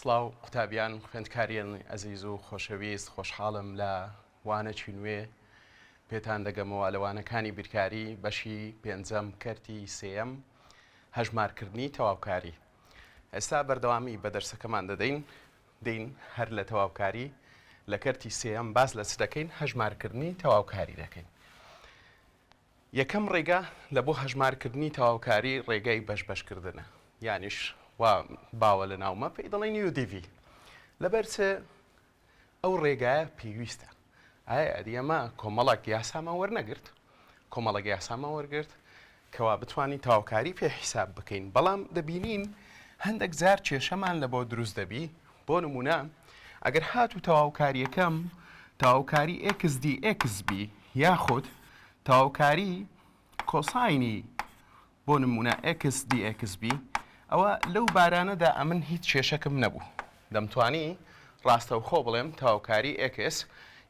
سڵاو قوتابیان خوێندکاریان ئەزیز و خۆشەویست خۆشحاڵم لە وانەکی نوێ پێتان دەگەمەوە لەوانەکانی بیرکاری بەشی پێنجەم کەرتی سێەم هەژمارکردنی تەواوکاری. ئێستا بەردەوامی بە دەرسەکەمان دەدەین هەر لە تەواوکاری لە کەرتی سێەم باس لە چ دەکەین هەژمارکردنی تەواوکاری دەکەین. یەکەم ڕێگا لە بۆ هەژمارکردنی تەواوکاری ڕێگای بەشبەشکردنە، یانیش وا باوە لە ناومە پێی دەڵێن UDV. لەبەرچە ئەو ڕێگایە پێویستە. ئایا ئەمە کۆمەڵک یاسامان وەرنەگرت، کۆمەڵک یاسامان وەرگرت کەوا بتوانین تەواوکاری پێ حیساب بکەین، بەڵام دەبینین هەندێک جار کێشەمان لە بۆ دروست دەبی. بۆ نمونە ئەگەر هاتوو تەواوکاریەکەم تەواوکاری XDXB یاخود تەواوکاری کۆساینی بۆ نمونە XDXB، ئەوە لەو بارانەدا ئەمن هیچ کێشەکەم نەبوو. دەمتوانی ڕاستەوخۆ بڵێم تەواوکاری X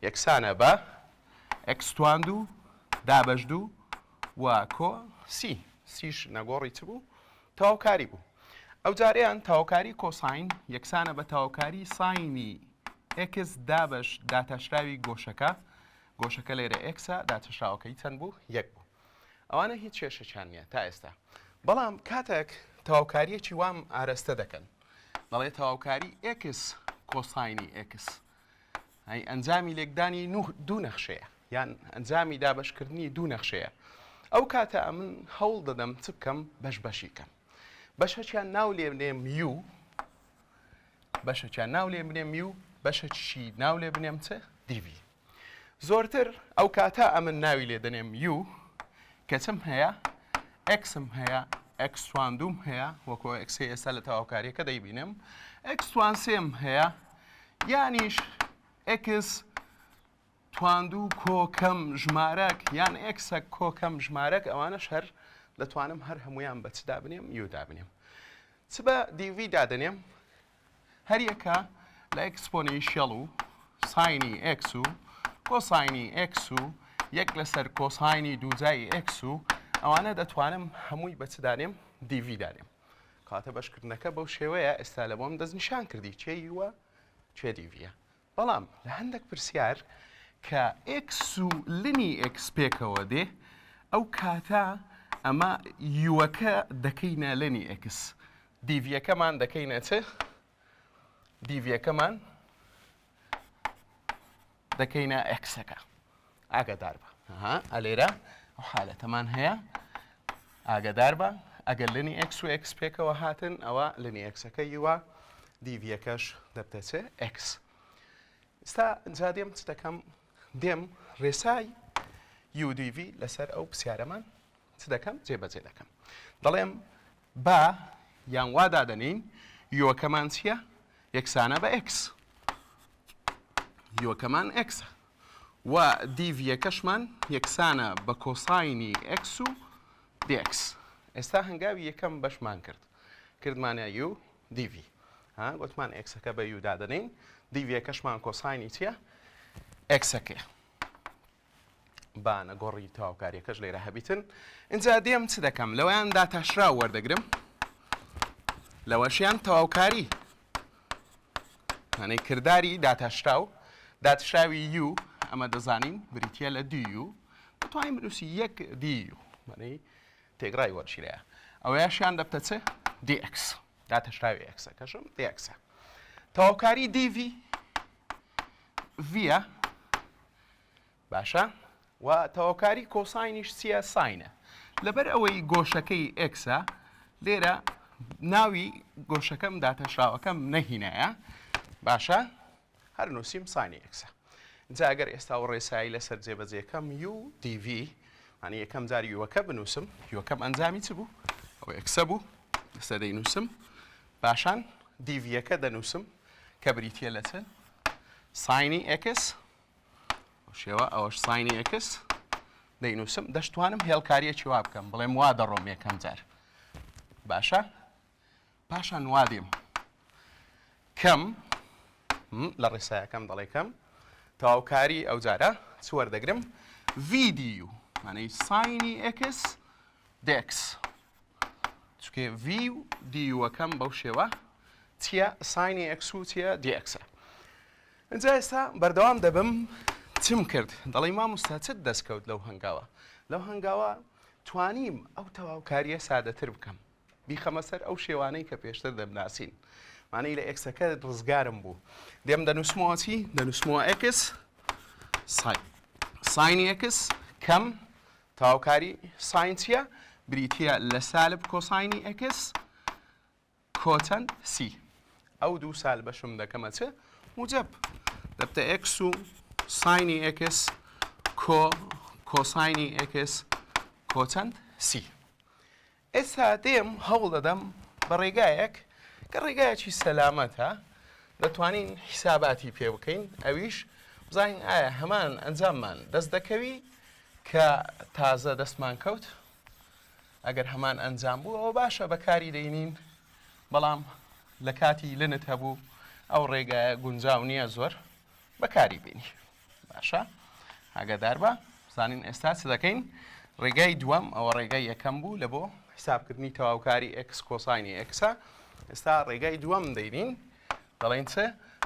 یەکسانە بە X تواندوو دابەشدوو و کۆ سیش نەگۆڕی چ بوو تەواوکاری بوو. ئەو جارەیان تەواوکاری کۆساین یەکسانە بە تەواوکاری ساینی X دابەش داتەشراوی گۆشەکە لێرە Xە داتەشراوەکەی چەند بوو؟ یەک بوو. ئەوانە هیچ کێشەیان نییە تا ئێستا. بەڵام کاتێک تەواوکاریەکی وام ئارەستە دەکەن، دەڵێ تەواوکاری X کۆساینی X، ئەی ئەنجامی لێکدانی دوو نەخشەیە یان ئەنجامی دابەشکردنی دوو نەخشەیە. ئەو کاتە ئەمن هەوڵ دەدەم چ بکەم بەشی کەم. بەشەکیان ناو لێ بنێم U، بەشەکیان ناو لێ بنێم U، بەشەکی ناو لێ بنێم چ DV. زۆرتر ئەو کاتە ئەمن ناوی لێ دەنێم U کەچم هەیە Xم هەیە X تواندوم هەیە وەکو X ئێستا لە تەواوکاریەکە دەیبینم، X توان سێم هەیە یانیش X تواندوو کۆکەم ژمارەک یان Xە کۆکەم ژمارەک، ئەوانەش هەر دەتوانم هەر هەمویان بە چدا بنێم U دابنێم. چ بە DV دادنێم؟ هەر یەکە لە ئەکسپۆنێنشیەڵ و ساینی X و کۆساینی X و یەک لەسەر کۆساینی دووجای X و ئەوانە دەتوانم هەمووی بە چ دانێم؟ DV دانێم. کاتە بەشکردنەکە بەو شێوەیە ئێستا لە بۆم دەستنیشان کردی چێ U چێ DVە. بەڵام لە هەندێک پرسیار کە X و لنی X پێکەوە دێ، ئەو کاتە ئەمە یوەکە دەکەینە لنی X، دیڤیەکەمان دەکەینە چ؟ دیڤیەکەمان دەکەینە Xەکە. ئاگادار بە ئەلێرە ئەو حالەتەمان هەیە، ئاگادار بە ئەگەر لنی X و X پێکەوە هاتن ئەوە لنی Xەکە یوە، دیڤیەکەش دەبتە چ X. ئستا ئەجا دێم چ دەکەم؟ دێم ڕێسای UDV لەسەر ئەو پرسیارەمان چ دەکەم؟ جێبەجێ دەکەم. دەڵێم با یان وا دادەنین یوەکەمان چییە؟ یەکسانە بە X، یوەکەمان Xە و دیڤیەکەشمان یەکسانە بە کۆساینی X و DX. ئێستا هەنگاوی یەکەم بەشمان کردمانە UDV. گوتمان Xەکە بە U دادەنین، دیڤیەکەشمان کۆساینی چییە؟ Xەکەیە. با نەگۆڕی تەواوکاریەکەش لێرە هەبیتن. اینجا دێم چ دەکەم؟ لەوەیان داتەشراو وەردەگرم، لەوەشیان تەواوکاری هەنەی کردداری داتەشراوی U ئەمە دەزانین بریتە لە DU، دەتوانین بنووسی یەک DU مانەی تێگڕای وەرشیرەیە. ئەوەیەشیان دەبتە چ؟ DX، داتەشراوی Xەکەشم DXە. تەواوکاری DV ڤە باشە و تەواوکاری کۆساینیش چییە؟ ساینە. لەبەر ئەوەی گۆشەکەی Xە لێرە ناوی گۆشەکەم داتەشراوەکەم نەهینایە، باشە هەر نووسیم ساینی Xە. جا ئەگەر ئێستا و ڕێسایی لەسەر جێبەجێکەم UDV معنی یەکەم جار یوەکە بنووسم، یوەکەم ئەنجامی چ بوو؟ ئەو Xە بوو، لەسەر دەینووسم، باشان دیڤیەکە دەنووسم کە بریتە لە چ؟ ساینی X شێوە ئەوەش ساینی X دەینووسم. دەشتوانم هێڵکاریەکی وا بکەم، بڵێم وا دەڕۆم یەکەم جار، باشە پاشان وا دێم کەم لە ڕێسایەکەم دەڵێ کەم تەواوکاری ئەو جارە چ وەردەگرم؟ VDU مانەی ساینی X DX، چونکە V و DU-ەکەم بەو شێوە چییە ساینی ئەکس و چییە دی ئەکسە. ئەجا ئێستا بەردەوام دەبم چم کرد دەڵی مامۆستا چت دەستکەوت لەو هەنگاوە. لەو هەنگاوە توانیم ئەو تەواوکاریە سادەتر بکەم بیخەمە سەر ئەو شێوانەی کە پێشتر دەمناسین. مانەی لە ئێکسەکە ڕزگارم بوو. دێم دەنووسمەوە چی؟ دەنووسمەوە ئەکس ساینی ئەکس کەم تەواوکاری ساین چییە؟ بریتیە لە سالب کۆساینی ئەکس کۆچەند سی. ئەو دوو سال بەشم دەکەمە چ؟ موجب. دەبتە ئەکس و ساینی ئەکس کۆساینی ئەکس کۆچەند سی. ئێستا دێم هەوڵ دەدەم بە ڕێگایەک کە ڕێگایەکی سەلامەتە دەتوانین حیساباتی پێ بکەین ئەویش بزانین ئایا هەمان ئەنجاممان دەست دەکەوی کە تازە دەستمان کەوت. ئەگەر هەمان ئەنجام بوو ئەوە باشە بەکاری دەینین، بەڵام لە کاتی لنت هەبوو ئەو ڕێگایە گونجاو نییە زۆر بەکاری بینی. باشە ئاگادار بە بزانین ئێستا چ دەکەین. ڕێگای دووەم ئەوە ڕێگای یەکەم بوو لە بۆ حسابکردنی تەواوکاری ئەکس کۆساینی ئەکسە. ئێستا ڕێگای دووەم دەینین دەڵێن چ؟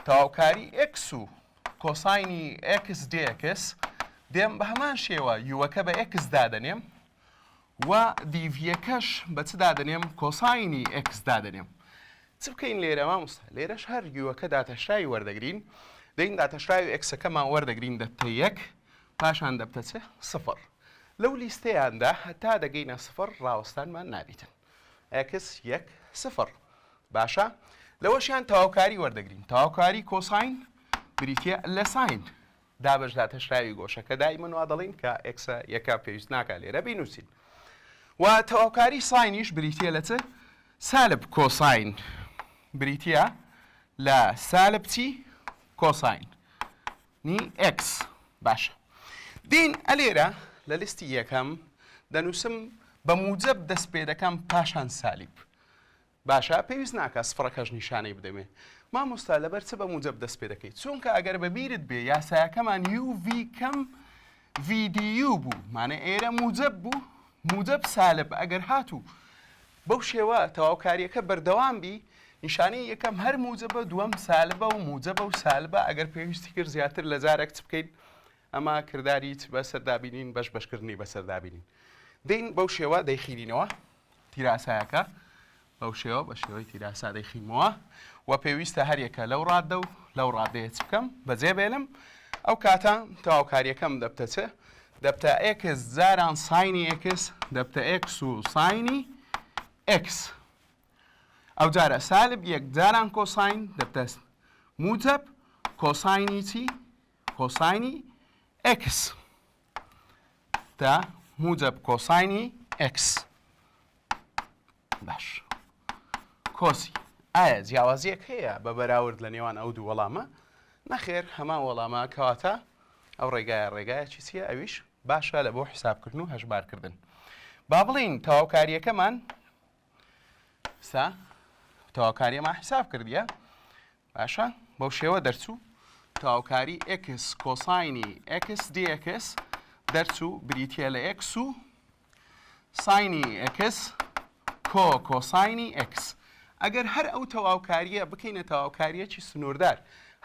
تەواوکاری ئەکس و کۆساینی ئەکس دی ئەکس دێم بە هەمان شێوە یوەکە بە ئەکس دادەنێم و دیڤیەکەش بە چ دادەنێم؟ کۆساینی ئەکس دادەنێم. چ بکەین لێرە مامۆستا؟ لێرەش هەر یوەکە داتەشرای وەردەگرین، دەین داتەشراوی ئەکسەکەمان وەردەگرین دەبتە یەک پاشان دەبتە چ؟ سفر. لەو لیستەیاندا هەتا دەگەینە سفر ڕاوەستانمان نابیتن. ئەکس یەک سفر. باشە لەوەشیان تەواوکاری وەردەگرین. تەواوکاری کۆساین بریتیە لە ساین. دابش داتەشراوی گۆشەکە دایمەن وا دەڵین کە ئەکسە یەکە پێویست ناکە لێرە بینووسین. و تەواوکاری ساینیش بریتیە لە چ؟ سالب کۆساین بریتیە لە سالب چی؟ کۆساین نی ئەکس. باشە دین ئەلێرە لە لیستی یەکەم دەنووسم بە موجب دەست پێ دەکەم پاشان سالیب. باشە پێویست ناکە سفرەکەش نیشانەی بدەمێ. مامۆستا لەبەر چ بە موجب دەست پێ دەکەیت؟ چونکە ئەگەر بەبیرت بێ یاسایەکەمان UV کەم VDU بوو، مانە ئێرە موجب بوو موجب سالب ئەگەر هاتوو بەو شێوە تەواوکاریەکە بەردەوام بی نیشانەی یەکەم هەر موجبە، دووەم سالبە و موجبە و سالبە. ئەگەر پێویستی کرد زیاتر لە جارێک چ بکەین؟ ئەمە کرداریت بەسەردابینین بەشکردنی بەسەردابینین. دەین بەو شێوە دەیخینینەوە تیراسایەکە بەو شێوە بە شێوەی تیراسا دەیخینمەوە و پێویستە هەرێکە لەو ڕاددە و لەو ڕادەیە چ بکەم؟ بەجێبێنم. ئەو کاتە تەواوکاریەکەم دەبتە چ؟ دەبتە ئەکس جاران ساینی ئەکس دەبتە ئەکس و ساینی ئەکس. ئەو جارە سالب یەک جاران کۆساین دەبتە موجب کۆساینی چی؟ کۆساینی ئەکس تا موجب کۆساینی ئەکس. باش کۆسی ئایا جیاوازیەک هەیە بە بەراورد لە نێوان ئەو دوو وەڵامە؟ نەخێر هەمان وەڵامە کەواتە ئەو ڕێگایەکی چییە؟ ئەویش باشە لە بۆ حیسابکردن و هەژبارکردن. با بڵین تەواوکاریەکەمان سا تەواوکاریەمان حیساب کردیە. باشە بەو شێوە دەرچوو تەواوکاری ئەکس کۆساینی ئەکس دی ئەکس دەرچوو بریتیە لە ئەکس و ساینی ئەکس کۆساینی ئەکس. ئەگەر هەر ئەو تەواوکاریە بکەینە تەواوکاریەکی سنووردار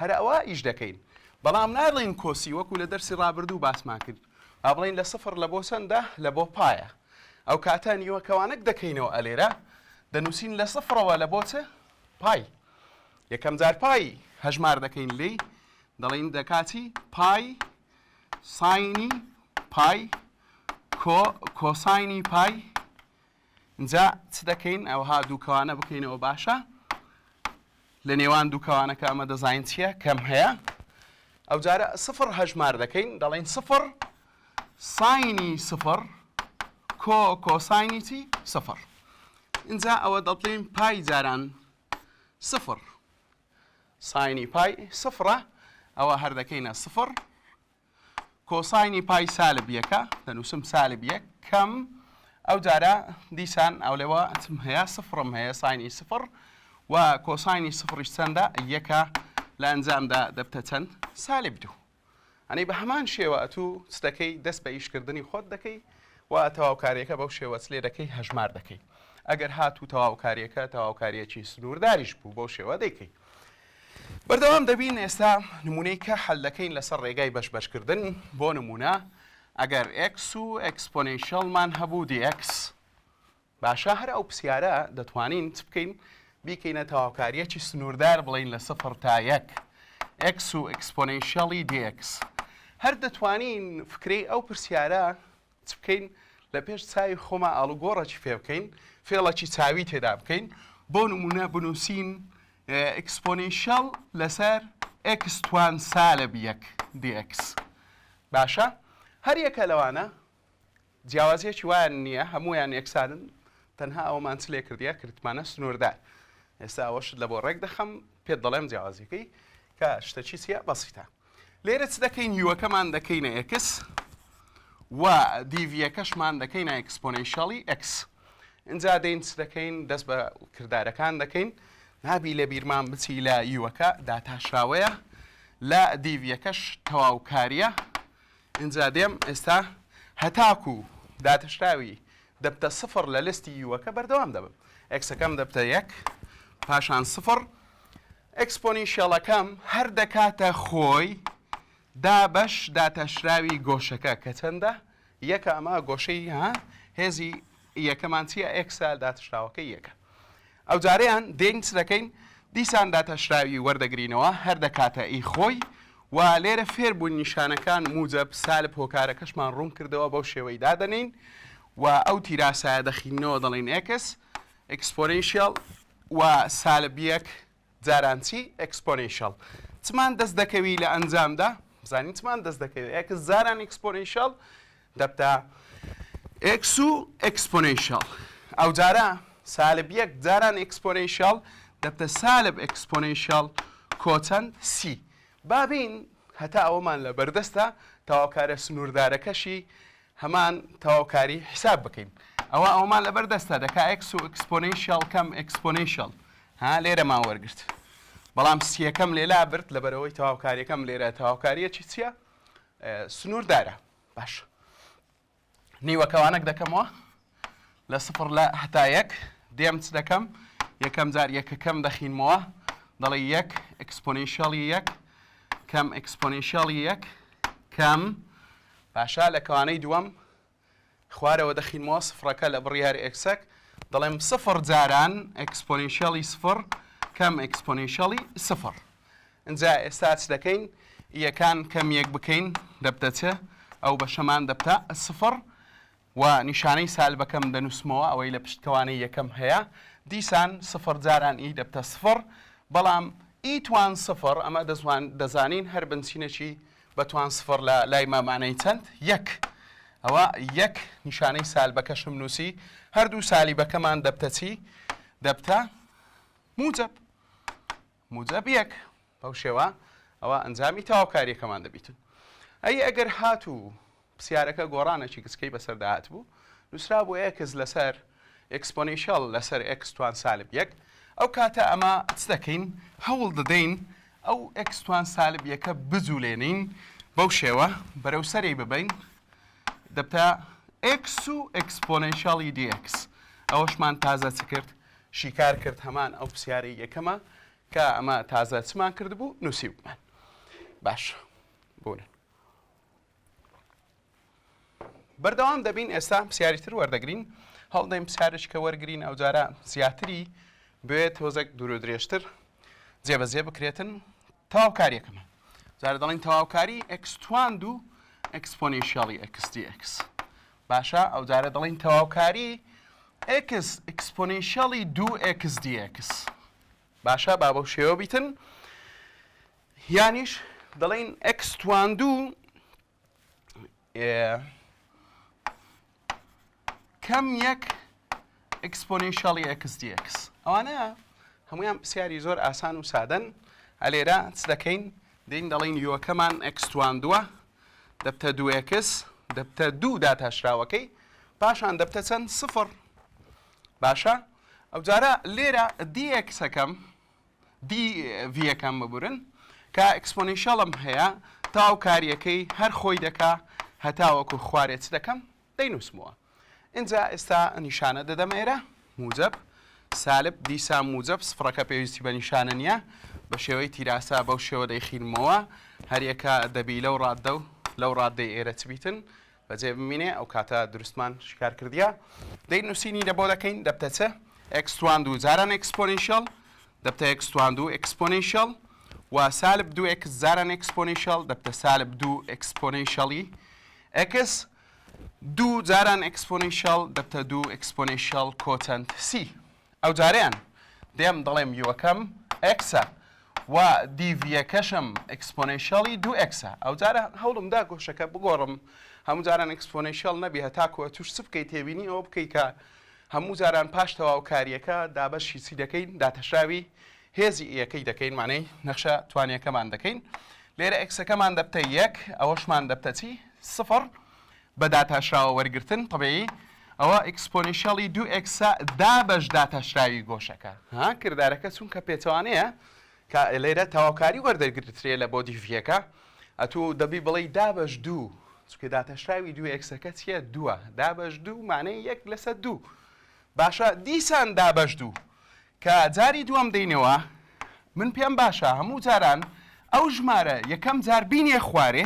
هەر ئەوە ئیش دەکەین، بەڵام ناڵێن کۆسی وەکو لە دەرسی ڕابردوو باسمان کرد با بڵین لە سفر لە بۆ چەندە لە بۆ پایە. ئەو کاتە نیوەکەوانەک دەکەینەوە ئەلێرە دەنووسین لە سفرەوە لە بۆ چ؟ پای. یەکەم جار پای هەژمار دەکەین لێی دەڵێن دەکاتی پای ساینی پای کۆساینی پای. اینجا چ دەکەین؟ ئەوها دووکەوانە بکەینەوە. باشە لە نێوان دووکەوانەکە ئەمە دەزاین چییە؟ کەم هەیە. ئەو جارە سفر هەژمار دەکەین دەڵێن سفر ساینی سفر کۆساینی چی؟ سفر. اینجا ئەوە دەڵێن پای جاران سفر ساینی پای سفرە، ئەوە هەر دەکەینە سفر کۆساینی پای سالب یەکە دەنووسم سالب یەک کەم. ئەو جارە دیسان ئەو لێوە چم هەیە؟ سفرم هەیە ساینی سفر و کۆساینی سفریش چەندە؟ یەکە لە ئەنجامدا دەبتە چەند؟ سالب دوو. ئەنی بە هەمان شێوە ئەتوو چ دەکەی؟ دەست بە ئیشکردنی خۆت دەکەی و تەواوکاریەکە بەو شێوە چ لێ دەکەی؟ هەژمار دەکەی. ئەگەر هاتوو تەواوکاریەکە تەواوکاریەکی سنوورداریش بوو بۆ شێوە دەیکەی. بەردەوام دەبین ئێستا نمونەی کە حەل دەکەین لەسەر ڕێگای بەشبەشکردن. بۆ نمونە ئەگەر x و ئەکسپۆنێنشیەڵمان هەبوو dx، باشە هەر ئەو پرسیارە دەتوانین چ بکەین؟ بیکەینە تەواوکاریەکی سنووردار بڵین لە 0 تا 1 x و ئەکسپۆنێنشیەڵی dx. هەر دەتوانین فکرەی ئەو پرسیارە چ بکەین؟ لە پێش چاوی خۆمە ئاڵوگۆڕێکی فێ بکەین، فێڵێکی چاوی تێدا بکەین. بۆ نمونە بنووسین ئەکسپۆنێنشیەڵ لەسەر x توان سالب 1 dx. باشە هەر یەکە لەوانە جیاوازیەکی وایە نییە، هەموویان یەکسانن، تەنها ئەومان چ لێ کردیە کردمانە سنووردار. ئێستا ئەوەشت لە بۆ ڕێک دەخەم پێت دەڵێم جیاوازیەکەی کە شتەچی چیە بەسیتە. لێرە چ دەکەین؟ یوەکەمان دەکەینە x و دیڤیەکەشمان دەکەینە ئەکسپۆنێنشیەڵی x. اینجا دەین چ دەکەین؟ دەست بە کردارەکان دەکەین. نابی لە بیرمان بچی لە یوەکە داتاشراوەیە، لە دیڤیەکەش تەواوکاریە. اینجا دێم ئێستا هەتاکو داتەشراوی دەبتە 0 لە لستی یوەکە بەردەوام دەبم. ئەکسەکەم دەبتە 1 پاشان 0. ئەکسپۆنێنشیەڵەکەم هەر دەکاتە خۆی دا بەش داتەشراوی گۆشەکە کە چەندە؟ یەکە. ئەمە گۆشەی هێزی یەکەمان چیە؟ ئێکسە داتەشراوەکەی یەکە. ئەو جارەیان دێین چ دەکەین؟ دیسان داتەشراوی وەردەگرینەوە هەر دەکاتە ئی خۆی و لێرە فێر بوون نیشانەکان موجب سالب هۆکارەکەشمان ڕوون کردەوە بەو شێوەی دادەنین و ئەو تیراسایە دەخینەوە دەڵێن x ئەکسپۆنێنشیەڵ و سالب 1 جاران چی؟ ئەکسپۆنێنشیەڵ. چمان دەست دەکەوی لە ئەنجامدا؟ بزانین چمان دەست دەکەوێت x جاران ئەکسپۆنێنشیەڵ دەبتە x و ئەکسپۆنێنشیەڵ. ئەو جارە سالب 1 جاران ئەکسپۆنێنشیەڵ دەبتە سالب ئەکسپۆنێنشیەڵ کۆچەند c. بابین هەتا ئەوەمان لە بەردەستە تەواوکارە سنووردارەکەشی هەمان تەواوکاری حساب بکەین. ئەوەمان لە بەردەستە دەکا x و ئەکسپۆنێنشیەڵ کەم ئەکسپۆنێنشیەڵ لێرە ما وەرگرت، بەڵام سیەکەم لێلا برد لەبەرەوەی تەواوکاریەکەم لێرە تەواوکاریەکی چییە؟ سنووردارە. باش نیوەکەوانەک دەکەمەوە لە 0 لە هەتا 1 دێم چ دەکەم؟ یەکەم جار یەکەکەم دەخینمەوە دەڵێ 1 ئەکسپۆنێنشیەڵی 1 کەم ئەکسپۆنێنشیەڵی 1 کەم. باشە لە کەوانەی دووەم خوارەوە دەخینمەوە سفرەکە لە بڕیاری ئەکسەک دەڵێم 0 جاران ئەکسپۆنێنشیەڵی 0 کەم ئەکسپۆنێنشیەڵی 0. اینجا ئێستا چ دەکەین؟ یەکان کەم یەک بکەین دەبتە چ؟ ئەو بەشەمان دەبتە 0 و نیشانەی سالبەکەم دەنووسمەوە ئەوەی لە پشتکەوانەی یەکەم هەیە. دیسان 0 جاران ئی دەبتە 0 بەڵام ئی توان 0 ئەمە دەزانین هەر بنچینەکی بە توان 0 لە لای مامانەی چەند؟ 1. ئەوە 1 نیشانەی سالبەکەشم نووسی، هەردوو سالیبەکەمان دەبتە چی؟ دەبتە موجب 1. بەو شێوە ئەوە ئەنجامی تەواوکاریەکەمان دەبیتن. ئەگەر هاتوو پرسیارەکە گۆڕانێکی گچکەی بەسەردا هاتبوو، نووسرا بۆ x لەسەر ئەکسپۆنێنشیەڵ لەسەر x توان سالب 1، ئەو کاتە ئەمە چ دەکەین؟ هەوڵ دەدەین ئەو x توان سالب 1 بجوولێنین بەو شێوە بەرەو سەری ببین دەبتە x و ئەکسپۆنێنشیەڵی dx. ئەوەشمان تازە چ کرد؟ شیکار کرد هەمان ئەو پرسیارەی یەکەمە کە ئەمە تازە چمان کردبوو نووسیبمان. باش بۆنن بەردەوام دەبین ئێستا پرسیاری تر وەردەگرین، هەڵدەین پرسیارێک کە وەرگرین ئەو جارە زیاتری بێت هۆزێک دوور و درێژتر جێبەجێ بکرێتن تەواوکاریەکەمە. جارە دەڵین تەواوکاری x توان و ئەکسپۆنێنشیەڵی x dx. باشە ئەو جارە دەڵین تەواوکاری x ئەکسپۆنێنشیەڵی 2x dx. باشە با بەو شێوە بیتن، یانیش دەڵین x توان 2 کەم 1 ئەکسپۆنێنشیەڵی x dx. ئەوانە هەمویان پرسیاری زۆر ئاسان و سادەن. ئەلێرە چ دەکەین؟ دێین دەڵین یوەکەمان x توان 2 دەبتە 2x دەبتە 2 داتاشراوەکەی پاشان دەبتە چەند؟ 0. باشە ئەو جارە لێرە dxەکەم dvەکەم ببورن کە ئەکسپۆنێنشیەڵم هەیە تەواوکاریەکەی هەر خۆی دەکا هەتاوەکو خوارێت چ دەکەم؟ دەینووسمەوە. اینجا ئێستا نیشانە دەدەم ئێرە موجب سالب دیسان موجب سفرەکە پێویستی بە نیشانە نییە بە شێوەی تیراسا بەو شێوە دەیخینمەوە هەریەکە دەبی لەو ڕاددە و لەو ڕاددەی ئێرە چ بیتن بەجێ بمینێ ئەو کاتە دروستمان شکار کردیە دەی نووسینی لە بۆ دەکەین دەبتە چە x2 جاران exponential دەبتە x2 exponential و سالب 2x جاران exponential دەبتە سالب 2 exponentially x 2 جاران exponential دەبتە 2 exponential کۆتەنت c ئەو جارەیان دێم دەڵێم یوەکەم x و دیڤیەکەشم exponentially 2x ئەو جارە هەوڵمدا گۆشەکە بگۆڕم هەموو جاران exponential نەبی هەتاکوە توش چ بکەیت تێبینی ئەوە بکەیت کە هەموو جاران پاش تەواوکاریەکە دابەشی چی دەکەین داتەشراوی هێزی یەکەی دەکەین مانەی نەخشە توانیەکەمان دەکەین لێرە ئەکسەکەمان دەبتە یەک ئەوەشمان دەبتە چی سفر بە داتاشراوە وەرگرتن طبیعی ئەوە exponentially 2x دابەش داتەشراوی گۆشەکە ها کردارەکە چونکە پێچوانەیە کە لێرە تەواوکاری وەردەگرترێ لە بۆ دیڤیەکە ئەتوو دەبی بڵێ دابەش 2 چونکە داتەشراوی 2xەکە چییە 2 دابەش 2 مانەی 1 لەسەر 2 باشە دیسان دابەش 2 کە جاری دووەم دەینەوە من پێم باشە هەموو جاران ئەو ژمارە یەکەم جار بینیە خوارێ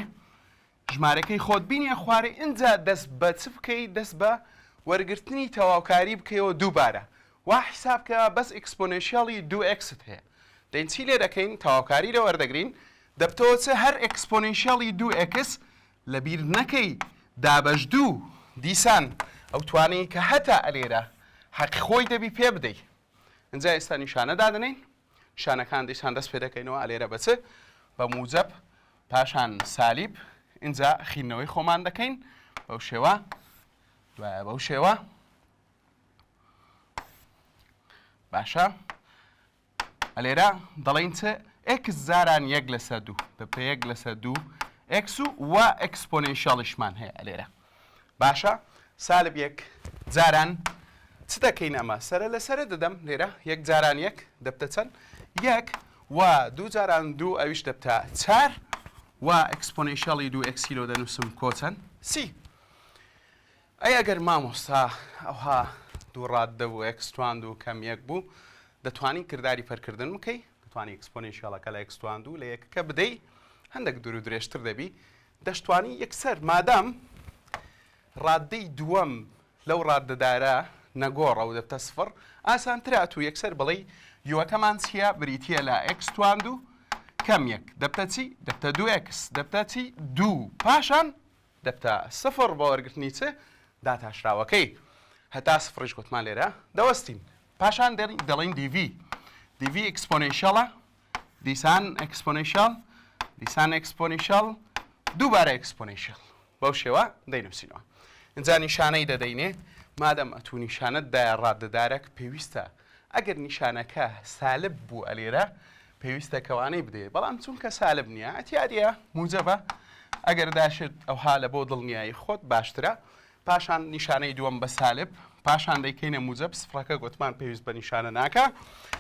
ژمارەکەی خۆت بینیە خوارێ اینجا دەست بە چ بکەی دەست بە وەرگرتنی تەواوکاری بکەیەوە دووبارە وا حیسابکە بەس exponentially 2x هەیە دەین چی لێ دەکەین تەواوکاری لە وەردەگرین دەبتەوە چ هەر exponentially 2x لەبیر نەکەی دابەش 2 دیسان ئەو توانەی کە هەتا ئەلێرە حەقی خۆی دەبی پێ بدەیت اینجا ئێستا نیشانە دادنین نیشانەکان دیسان دەست پێ دەکەینەوە ئەلێرە بە چ بە موجب پاشان سالیب اینجا خینەوەی خۆمان دەکەین بەو شێوە دوایە بەو شێوە باشە ئەلێرە دەڵێن چ x زاران 1 لەسەر 2 دەبتە 1 لەسەر 2 x و exponentialشمان هەیە ئەلێرە باشە سالب 1 جاران چ دەکەین ئەمە سەرە لەسرە دەدەم لێرە 1 جاران 1 دەبتە چەند 1 و 2 جاران 2 ئەویش دەبتە 4 و exponentially 2x لۆ دەنووسم کۆچەند c ئەی ئەگەر مامۆستا ئەوها دوو ڕاددە بوو x توان و کەم 1 بوو دەتوانی کردداری پەرکردن بکەی دەتوانی exponentialەکە لە x توان و لە یەکەکە بدەی هەندێک دوور و درێژتر دەبی دەشتوانی یەکسەر مادام ڕاددەی دووەم لەو ڕاددەدارە نەگۆڕە و دەبتە سفر ئاسانترە تو یەکسەر بڵێ یوەکەمان چییە بریتیە لە x توان و کەم 1 دەبتە چی دەبتە 2x دەبتە چی 2 پاشان دەبتە سفر بە وەرگرتنی چ داتاشراوەکەی هەتا سفرش گوتمان لێرە دەوەستین پاشان دەڵێن dv exponentialە دیسان exponential دیسان exponential دووبارە exponential بەو شێوە دەینووسینەوە اینجا نیشانەی دەدەینێ مادەم ئەتوو نیشانەت دایە ڕاددەدارێک پێویستە ئەگەر نیشانەکە سالب بوو ئەلێرە پێویستە کەوانەی بدێ بەڵام چونکە سالب نییە ئەتیادیە موجبە ئەگەر داشت ئەوها لە بۆ دڵنیایی خۆت باشترە پاشان نیشانەی دووەم بە سالب پاشان دەیکەینە موجب سفرەکە گوتمان پێویست بە نیشانە ناکە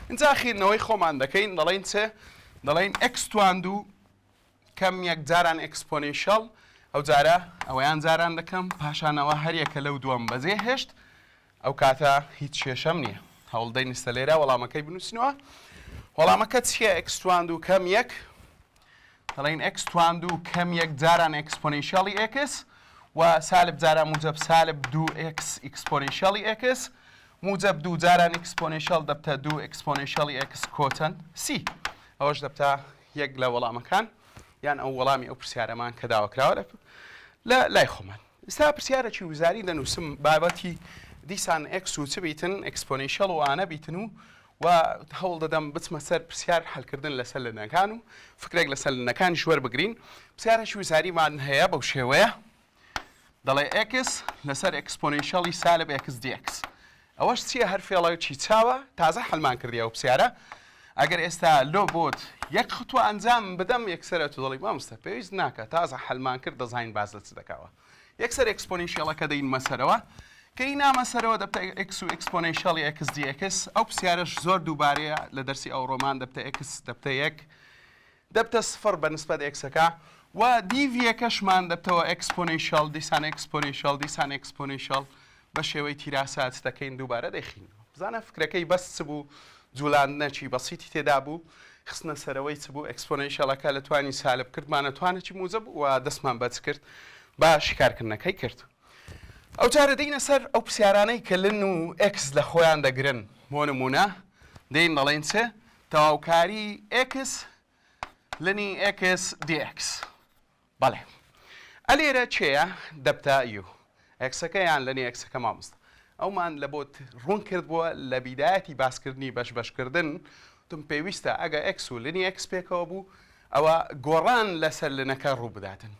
اینجا خیرنەوەی خۆمان دەکەین دەڵێن چێ دەڵێن x توان و کەم 1 جاران exponential ئەو جارە ئەوەیان جاران دەکەم پاشانەوە هەریەکە لەو دووەم بەجێ هێشت ئەو کاتە هیچ کێشەم نییە هەوڵدەی نستە لێرە وەڵامەکەی بنووسینەوە وەڵامەکە چییە x توان و کەم 1 دەڵێن x توان و کەم 1 جاران exponentially x و سالب جاران موجب سالب 2x exponentially x موجب 2 جاران exponential دەبتە 2 exponentially x کۆتەند c ئەوەش دەبتە یەک لە وەڵامەکان یان ئەو وەڵامی ئەو پرسیارەمان کە داواکراوە لە لای خۆمان ئێستا پرسیارێکی وزاری دەنووسم بابەتی دیسان x و چ بیتن exponential و ئانە بیتن و هەوڵ دەدەم بچمە سەر پرسیار حەلکردن لەسەر لەنەکان و فکرێک لەسەر لەنەکانی شوەر بگرین پرسیارێکی وزاریمان هەیە بەو شێوەیە دەڵێ x لەسەر exponentially سالب x dx ئەوەش چییە هەر فێڵەیەکی چاوە تازە هەڵمان کردیە و پرسیارە ئەگەر ئێستا لۆ بۆت یەک خطوە ئەنجام بدەم یەکسەرە تو دەڵی مامۆستا پێویست ناکە تازە هەڵمان کرد دەزانین باز لە چ دەکەوە یەکسەر exponentialەکە دەین مەسەرەوە کە ئینامەسەرەوە دەبتە x و exponentially x dx ئەو پرسیارەش زۆر دووبارەیە لە دەرسی ئەوڕۆمان دەبتە x دەبتە 1 دەبتە سفر بەنسبەت xەکە و دیڤیەکەشمان دەبتەوە exponential دیسان exponential بە شێوەی تیراسات دەکەین دووبارە دەخین بزانە فکرەکەی بەس بوو جوڵاندنەکی بەسیتی تێدا بوو خستنە سەرەوەی چ بوو ئەکسپۆنەنشیەڵەکە لە توانی سالب کردمانە توانێکی موزە بوو و دەستمان بەچ کرد با شیکارکردنەکەی کرد. ئەو جارە دەینە سەر ئەو پرسیارانەی کە لن و ئێکس لە خۆیان دەگرن بۆ نمونە دەین دەڵێن چێ تەواوکاری ئێکس لنی ئێکس دیئێکس. بەڵێ ئەلێرە چێە دەبتە یو ئێکسەکە یان لەنی ئێکسەکە مامۆستا ئەومان لە بۆ ڕوون کردبووە لە بیدایەتی باسکردنی بەشبەشکردن تم پێویستە ئەگە ئێکس و لنی ئێکس پێکەوە بوو ئەوە گۆڕان لەسەر لنەکە ڕوو بداتن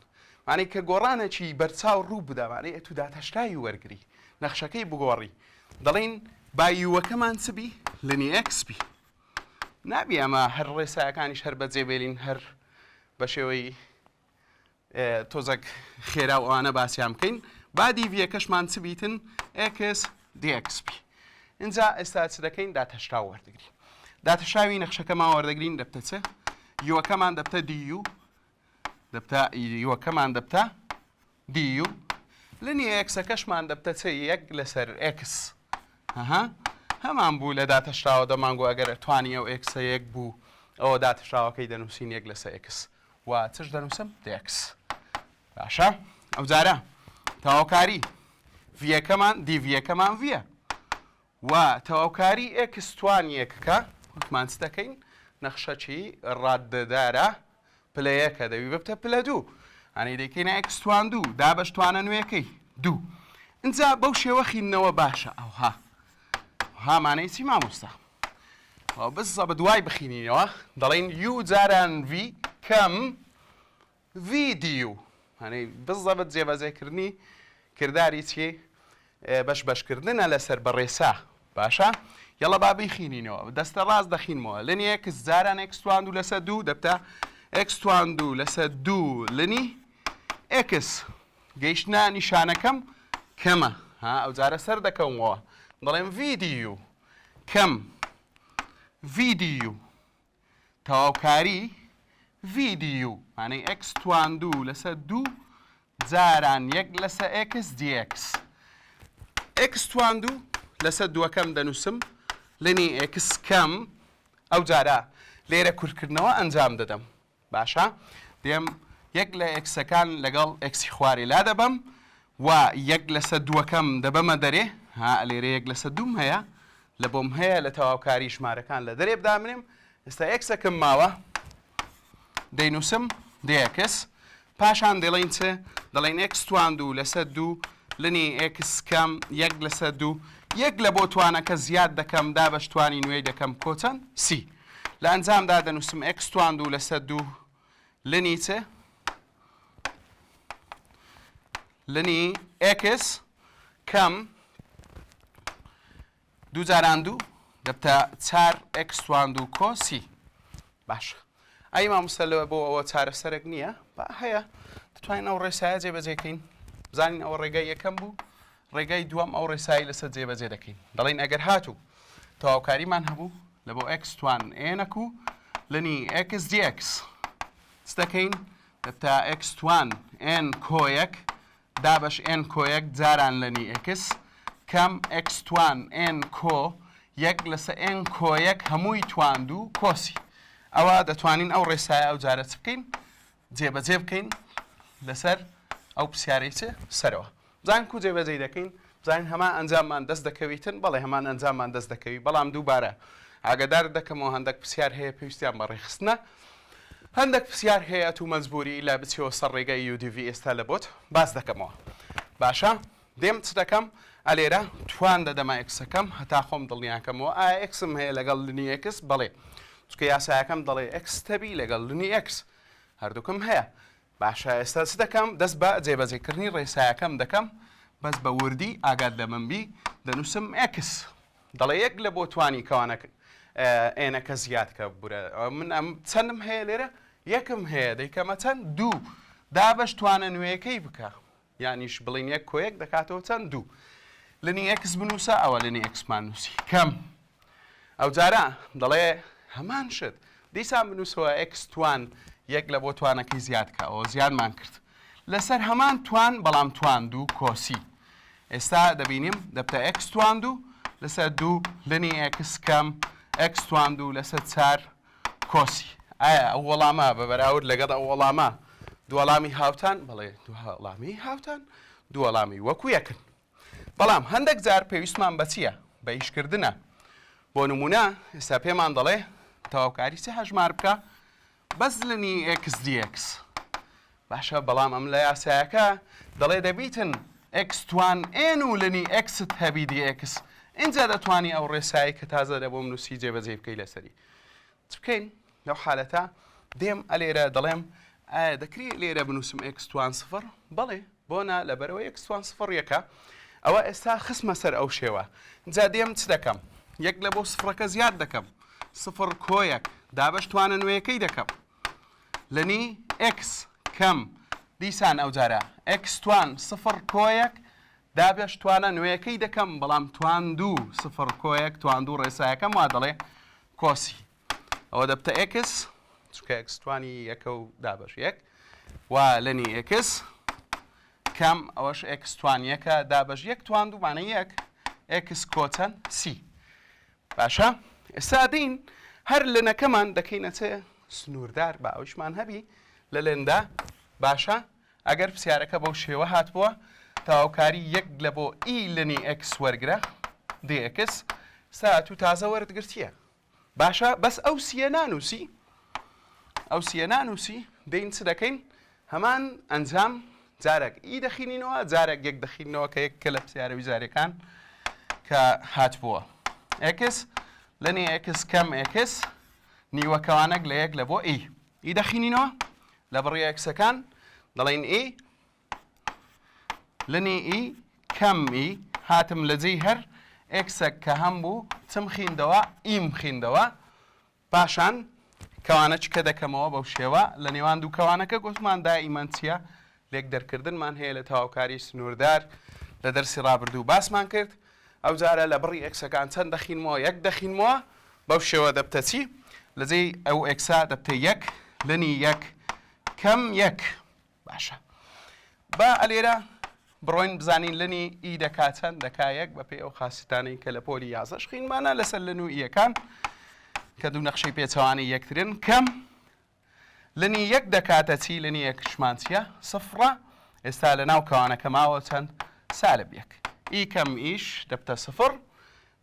معنی کە گۆڕانێکی بەرچاو ڕوو بدامانێ ئەتو داتەشتایی وەرگری نەخشەکەی بگۆڕی دەڵێن بایوەکەمان چبی لنی ئێکس بی نابی ئەمە هەر ڕێسایەکانیش هەر بەجێبێلین هەر بە شێوەی تۆزەک خێرا ئەوانە باسییان بکەین با دیڤەکەشمان چ بیتن ئێکس دیئێکس بی اینجا ئێستا چ دەکەین داتەشتا وەردەگرین داتەشاوی نەخشەکەمان وەردەگرین دەبتە چ یوەکەمان دەبتە دیو دەبتە یوەکەمان دەبتە دیو لنی ئێکسەکەشمان دەبتە چ یەک لەسەر ئێکس هەمان بوو لە داتەشراوە دەمانگو ئەگەر توانی ئەو ئێکسە یەک بوو ئەوە داتەشراوەکەی دەنووسین یەک لەسەر ئێکس و چش دەنووسم دێکس باشە ئەو جارە تەواوکاری ڤیەکەمان دیڤیەکەمان ڤیە و تەواوکاری ئێکس توان یەکەکە وەکمان چ دەکەین نەخشەچی ڕاددەدارە پلە یەکە دەوی ببتە پلە دوو ئەنی دەیکەینە ئێکس توان دوو دابەش توانە نوێەکەی دوو اینجا بەو شێوە خینەوە باشە ئەوها هامانەی چی مامۆستا بزە بە دوای بخینینەوە دەڵێن یو جاران ڤی کەم ڤیدیو هەنەی بزە بە جێبەجێکردنی کردداری چی بەشبەشکردنە لەسەر بەڕێسا باشە یەڵە با بیخینینەوە دەستە ڕاست دەخینمەوە لەنی ئێکس جاران ئێکس توان دوو لەسەر دوو دەبتە ئێکس توان دوو لەسەر دوو لنی ئێکس گەیشتە نیشانەکەم کەمە ئەو جارە سەر دەکەمەوە دەڵێن ڤیدیو کەم ڤیدیو تەواوکاری ڤیدیو مانەی ئێکس توان دوو لەسەر دوو جاران یەک لەسەر ئێکس دیئێکس ئێکس توان دوو لەسەر دووەکەم دەنووسم لنی ئێکس کەم ئەو جارە لێرە کورتکردنەوە ئەنجام دەدەم باشە دێم یەک لە ئێکسەکان لەگەڵ ئێکسی خوارێ لا دەبەم و یەک لەسەر دووەکەم دەبەمە دەرێ لێرە یەک لەسەر دووم هەیە لە بۆم هەیە لە تەواوکاری ژمارەکان لە دەرێ بدامنێم ئێستا ئێکسەکەم ماوە دەینووسم دیئێکس پاشان دەڵێن چ دەڵێن ئێکس توان دوو لەسەر دوو لنی ئێکس کەم یەک لەسەر دوو یەک لە بۆ توانەکە زیاد دەکەم دابەش توانی نوێی دەکەم کۆچەند سی لە ئەنجامدا دەنووسم ئێکس توان دوو لەسەر دوو لنی چ لنی ئێکس کەم دوو جاران دوو دەبتە چار ئێکس توان دوو کۆسی باشە ئەی مامۆستا لەوە بۆ ئەوە چارەسەرێک نییە با هەیە دەتوانین ئەو ڕێسایە جێبەجێکەین بزانین ئەوە ڕێگای یەکەم بوو ڕێگای دووەم ئەو ڕێسایی لەسەر جێبەجێ دەکەین دەڵێن ئەگەر هاتوو تەواوکاریمان هەبوو لە بۆ ئێکس توان ئێنەک و لنی ئێکس دیئێکس چ دەکەین دەبتە ئێکس توان ئێن کۆیەک دابەش ئێن کۆیەک جاران لەنی ئێکس کەم ئێکس توان ئێن کۆ یەک لەسەر ئێن کۆیەک هەمووی توان دوو کۆسی ئەوە دەتوانین ئەو ڕێسایە ئەو جارە چ بکەین جێبەجێ بکەین لەسەر ئەو پرسیارەی چ سەرەوە بزانین کو جێبەجێ دەکەین بزانین هەمان ئەنجاممان دەست دەکەویتن بەڵێ هەمان ئەنجاممان دەست دەکەوی بەڵام دووبارە ئاگادار دەکەمەوە هەندێک پرسیار هەیە پێویستیان بە ڕێخستنە هەندێک پرسیار هەیە تو مەجبوری لا بچیەوە سەر ڕێگای UDV ئێستا لە بۆت باس دەکەمەوە باشە دێم چ دەکەم ئەلێرە توان دەدەما ئێکسەکەم هەتا خۆم دڵنیاکەمەوە ئایا ئێکسم هەیە لەگەڵ لنی ئێکس بەڵێ چکە یاسایەکەم دەڵێ ئێکس تەبی لەگەڵ لنی ئێکس هەردووکم هەیە باشە ئێستا چ دەکەم دەست بە جێبەجێکردنی ڕێسایەکەم دەکەم بەس بە وردی ئاگات لە منبی دەنووسم ئێکس دەڵێ یەک لە بۆ توانی کەوانەکە ئێنەکە زیادکە بورە من ئەم چەندم هەیە لێرە یەکم هەیە دەیکەمە چەند دوو دابەش توانە نوێیەکەی بکە یانیش بڵین یەک کۆیەک دەکاتەوە چەند دوو لنی ئێکس بنووسە ئەوە لنی ئێکسمان نووسی کەم ئەو جارە دەڵێ هەمان شت دیسان بنووسەوە ئێکس توان یەک لە بۆ توانەکەی زیادکە ئەوە زیادمان کرد لەسەر هەمان توان بەڵام توان دوو کۆسی ئێستا دەبینیم دەبتە ئێکس توان دوو لەسەر 2 لەنی ئێکس کەم ئەکس تواندوو لەسەر 4 کۆسی. ئایا ئەو وەڵامە بە بەراورد لەگەڵ ئەو وەڵامە دوو وەڵامی هاوتان بەڵێ دوو وەڵامی هاوتان دوو وەڵامی وەکو یەکن. بەڵام هەندێک جار پێویستمان بە چییە؟ بە ئیشکردنە. بۆ نمونە ئێستا پێمان دەڵێ تەواوکاری چ هەژمار بکە بەس لەنی ئێکس دیئێکس. باشە بەڵام ئەم لە یاسایەکە دەڵێ دەبیتن ئێکس توان ئێن و لەنی ئێکست هەبی دیئێکس. اینجا دەتوانی ئەو ڕێسایی کە تازە دەبۆم نووسی جێبەجێ بکەی لەسەری. چ بکەین لەو حالەتە دێم ئەلێرە دەڵێم ئایا دەکرێت لێرە بنووسم ئێکس توان سفر؟ بەڵێ بۆنە لەبەرەوە ئێکس توان سفر یەکە. ئەوە ئێستا خسمە سەر ئەو شێوە. جا دێم چ دەکەم؟ یەک لە بۆ سفرەکە زیاد دەکەم. سفر کۆیەک دابش توانە نوێیەکەی دەکەم. لەنی ئێکس کەم دیسان ئەو جارە ئێکس توان سفر کۆیەک دابش توانە نوێیەکەی دەکەم بەڵام تواندوو سفر کۆیەک تواندوو ڕێسایەکەم وا دەڵێ کۆسی. ئەوە دەبتە ئێکس چونکە ئێکس توانی یەکە و دابش یەک وا لەنی ئێکس کەم ئەوەش ئێکس توان یەکە دابش یەک تواندوو مانە یەک ئێکس کۆچەند سی. باشە ئێستا دین هەر لەنەکەمان دەکەینە چێ سنووردار بە ئەوشمان هەبی لە لێندا. باشە ئەگەر پرسیارەکە بەو شێوە هاتبووە تەواوکاری یەک لە بۆ ئی لەنی ئێکس وەرگرە دی ئێکس سات و تازە وەردگرتیە. باشە بەس ئەو سیە نانووسی ئەو سیە نانووسی دەین چ دەکەین هەمان ئەنجام جارێک ئی دەخینینەوە جارێک یەک دەخینەوە کە یەک کە لە پرسیارە ویزارەکان کە هاتبووە. ئێکس لەنی ئێکس کەم ئێکس نیوەکەوانەک لە یەک لە بۆ ئی. ئی دەخینینەوە لە بڕی ئێکسەکان دەڵێن ئی لەنی ئی کەم ئی هاتم لە جێی هەر ئێکسێک کە هەم بوو چم خیندەوە ئیم خیندەوە. پاشان کەوانە چکە دەکەمەوە بەو شێوە لە نێوان دوو کەوانەکە گوتمان دائیمەن چییە لێک دەرکردنمان هەیە لە تەواوکاری سنووردار لە دەرسی ڕابردوو باسمان کرد. ئەو جارە لە بڕی ئێکسەکان چەند دەخینمەوە یەک دەخینمەوە بەو شێوە دەبتە چی لە جێی ئەو ئێکسا دەبتە یەک لەنی یەک کەم یەک. باشە با ئەلێرە بڕۆین بزانین لەنی ئی دەکات چەند دەکا یەک بە پێی ئەو خاستانەی کە لە پۆلی یازەش خینمانە لەسەر لەن و ئیەکان کە دوو نەخشەی پێچەوانی یەکترن. کەم لەنی یەک دەکاتە چی لەنی یەکشمان چیە سفرە. ئێستا لە ناو کەوانەکە ماوە چەند سالب یەک ئی کەم ئیش دەبتە سفر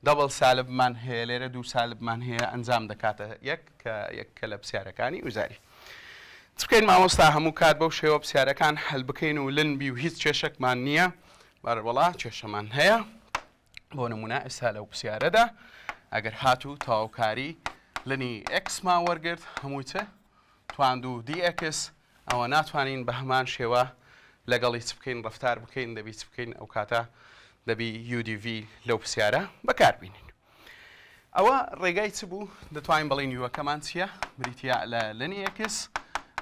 دەبڵ سالبمان هەیە لێرە دوو سالبمان هەیە ئەنجام دەکاتە یەک کە یەککە لە پرسیارەکانی وزاری. چ بکەین مامۆستا هەموو کات بەو شێوە پرسیارەکان هەل بکەین و لنبی و هیچ کێشەکمان نییە. بەڵا کێشەمان هەیە. بۆ نمونە ئێستا لەو پرسیارەدا ئەگەر هاتوو تەواوکاری لەنی ئێکسمان وەرگرت هەمووی چە تواندوو دی ئێکس ئەوە ناتوانین بە هەمان شێوە لەگەڵی چ بکەین ڕەفتار بکەین دەبی چ بکەین ئەو کاتە دەبی UDV لەو پرسیارە بەکاربینین. ئەوە ڕێگای چ بوو دەتوانین بڵین یوەکەمان چییە بریتیا لە لەنی ئێکس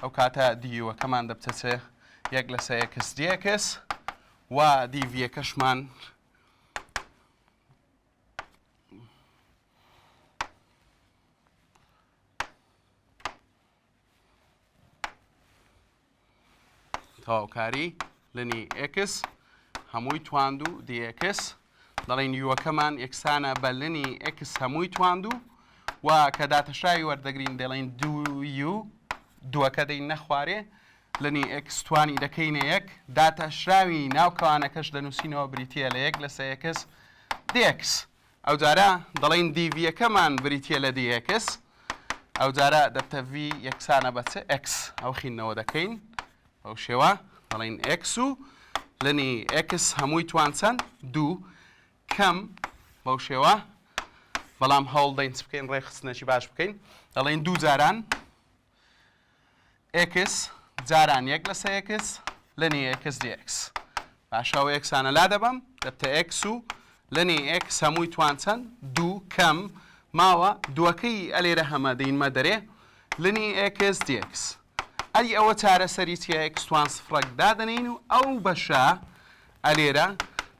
ئەو کاتە دیوەکەمان دەبتەچێ یەک لەسە ئێکس دی ئێکس و دیڤیەکەشمان تەواوکاری لەنی ئێکس هەمووی تواندوو دی ئێکس دەڵێن یوەکەمان یەکسانە بە لەنی ئێکس هەمووی تواندوو و کە داتەشاوی وەردەگرین دەڵێن دوو یو دووەکە دەین نەخوارێ لەنی ئێکس توانی دەکەینە یەک داتەشراوی ناوکەوانەکەش دەنووسینەوە بریتە لە یەک لەسە ئێکس دی ئێکس. ئەو جارە دەڵێن دیڤیەکەمان بریتە لە دی ئێکس ئەو جارە دەبتە ڤی یەکسانە بە چ ئێکس ئەو خینەوە دەکەین ئەو شێوە دەڵێن ئێکس و لەنی ئێکس هەمووی توان چەند دوو کەم بەو شێوە. بەڵام هەوڵ دەین چ بکەین ڕێخستنەی باش بکەین دەڵێن دوو جاران ئێکس جاران یەک لەسە ئێکس لەنی ئێکس دی ئێکس. باشەوە یەکسانە لا دەبەم دەبتە ئێکس و لەنی ئێکس هەمووی توان چەند دوو کەم ماوە دووەکەی ئەلێرە هەمە دەینمە دەرێ لەنی ئێکس دی ئێکس. ئەی ئەوە چارەسەری چیە ئێکس توان سفرەک دادەنین و ئەو بەشە ئەلێرە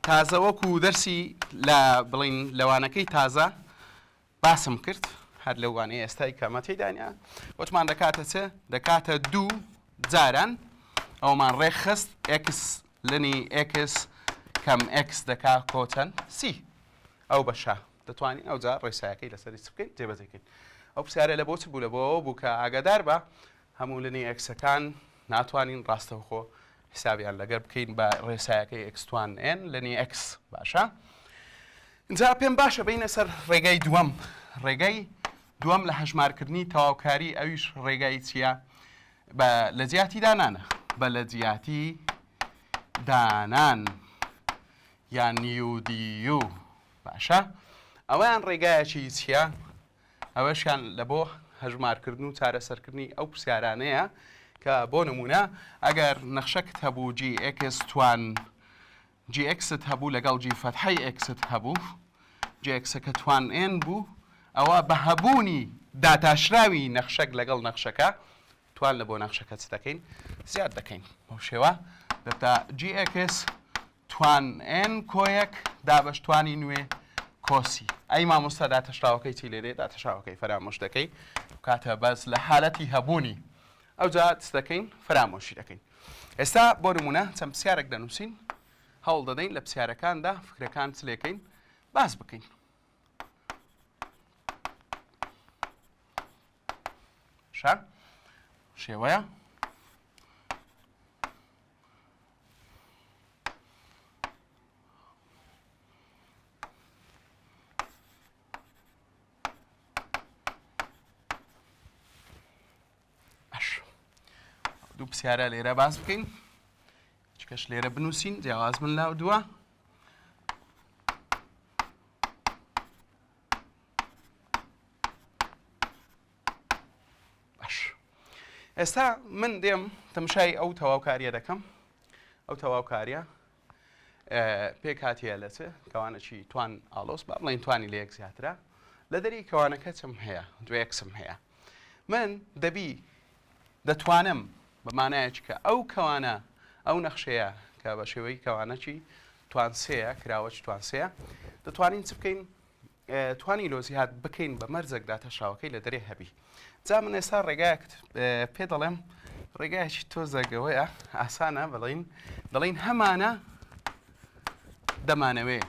تازە وەکو دەرسی لە بڵین لەوانەکەی تازە باسم کرد هەر لەوانەیە ئێستای کەمە تێدانیا وتمان دەکاتە چێ دەکاتە دوو جاران ئەومان ڕێکخست ئێکس لەنی ئێکس کەم ئێکس دەکا کۆچەند سی. ئەو بەشە دەتوانین ئەو جار ڕێسایەکەی لەسەری چ بکەین جێبەجێکەین ئەو پرسیارە لە بۆ چ بوو لە بۆ بوو کە ئاگادار بە هەموو لەنی ئەکسەکان ناتوانین ڕاستەوخۆ حسابیان لەگەر بکەین بە ڕێسایەکەی ئەکستوان ئێن لەنی ئەکس باشە اینجا پێم باشە بینە سەر ڕێگای دووەم ڕێگای دووەم لە هەژمارکردنی تەواوکاری ئەویش ڕێگای چییە بە لە جیاتی دانانە بە لە جیاتی دانان یان نیودیو باشە ئەوەیان ڕێگایەکی چییە ئەوەشیان لە بۆ هەژمارکردن و چارەسەرکردنی ئەو پرسیارانەیە کە بۆ نمونە ئەگەر نەخشەکت هەبوو GX توان GXت هەبوو لەگەڵ G فەتحەی Xت هەبوو GXەکە توان N بوو ئەوە بە هەبوونی داتاشراوی نەخشەک لەگەڵ نەخشەکە توان لە بۆ نەخشەکە چ دەکەین زیاد دەکەین بەو شێوە دەتا GX توان N کۆیەک دابەش توانی نوێ کۆسی ئەی مامۆستا داتەشراوەکەی چی لێرێ داتەشراوەکەی فرامۆش دەکەی کاتە بەس لە حالەتی هەبوونی ئەو جا چ دەکەین فرامۆشی دەکەین ئێستا بۆ نمونە چەند پرسیارێک دەنووسین هەوڵ دەدەین لە پرسیارەکاندا فکرەکان چ لێکەین باس بکەین شێوەیە دوو پرسیارە لێرە باس بکەین چکەش لێرە بنووسین جیاواز من لاو دووە باش ئێستا من دێم تەماشای ئەو تەواوکاریە دەکەم ئەو تەواوکاریە پێک هاتیە لە چ کەوانەکی توان ئاڵۆس با بڵێن توانی لە یەک زیاترە لە دەری کەوانەکە چم هەیە دوێ یەکسم هەیە من دەبی دەتوانم بەمانایەکی کە ئەو کەوانە ئەو نەخشەیە کە بە شێوەی کەوانەکی توان سێیە کراوەکی توان سێیە دەتوانین چ بکەین توانی لۆزیات بکەین بە مەرجێک داتەشاوەکەی لە دەرێ هەبی جا من ئێستا ڕێگایەک پێ دەڵێم ڕێگایەکی تۆزەگەوەیە ئاسانە دەڵێن هەمانە دەمانەوێ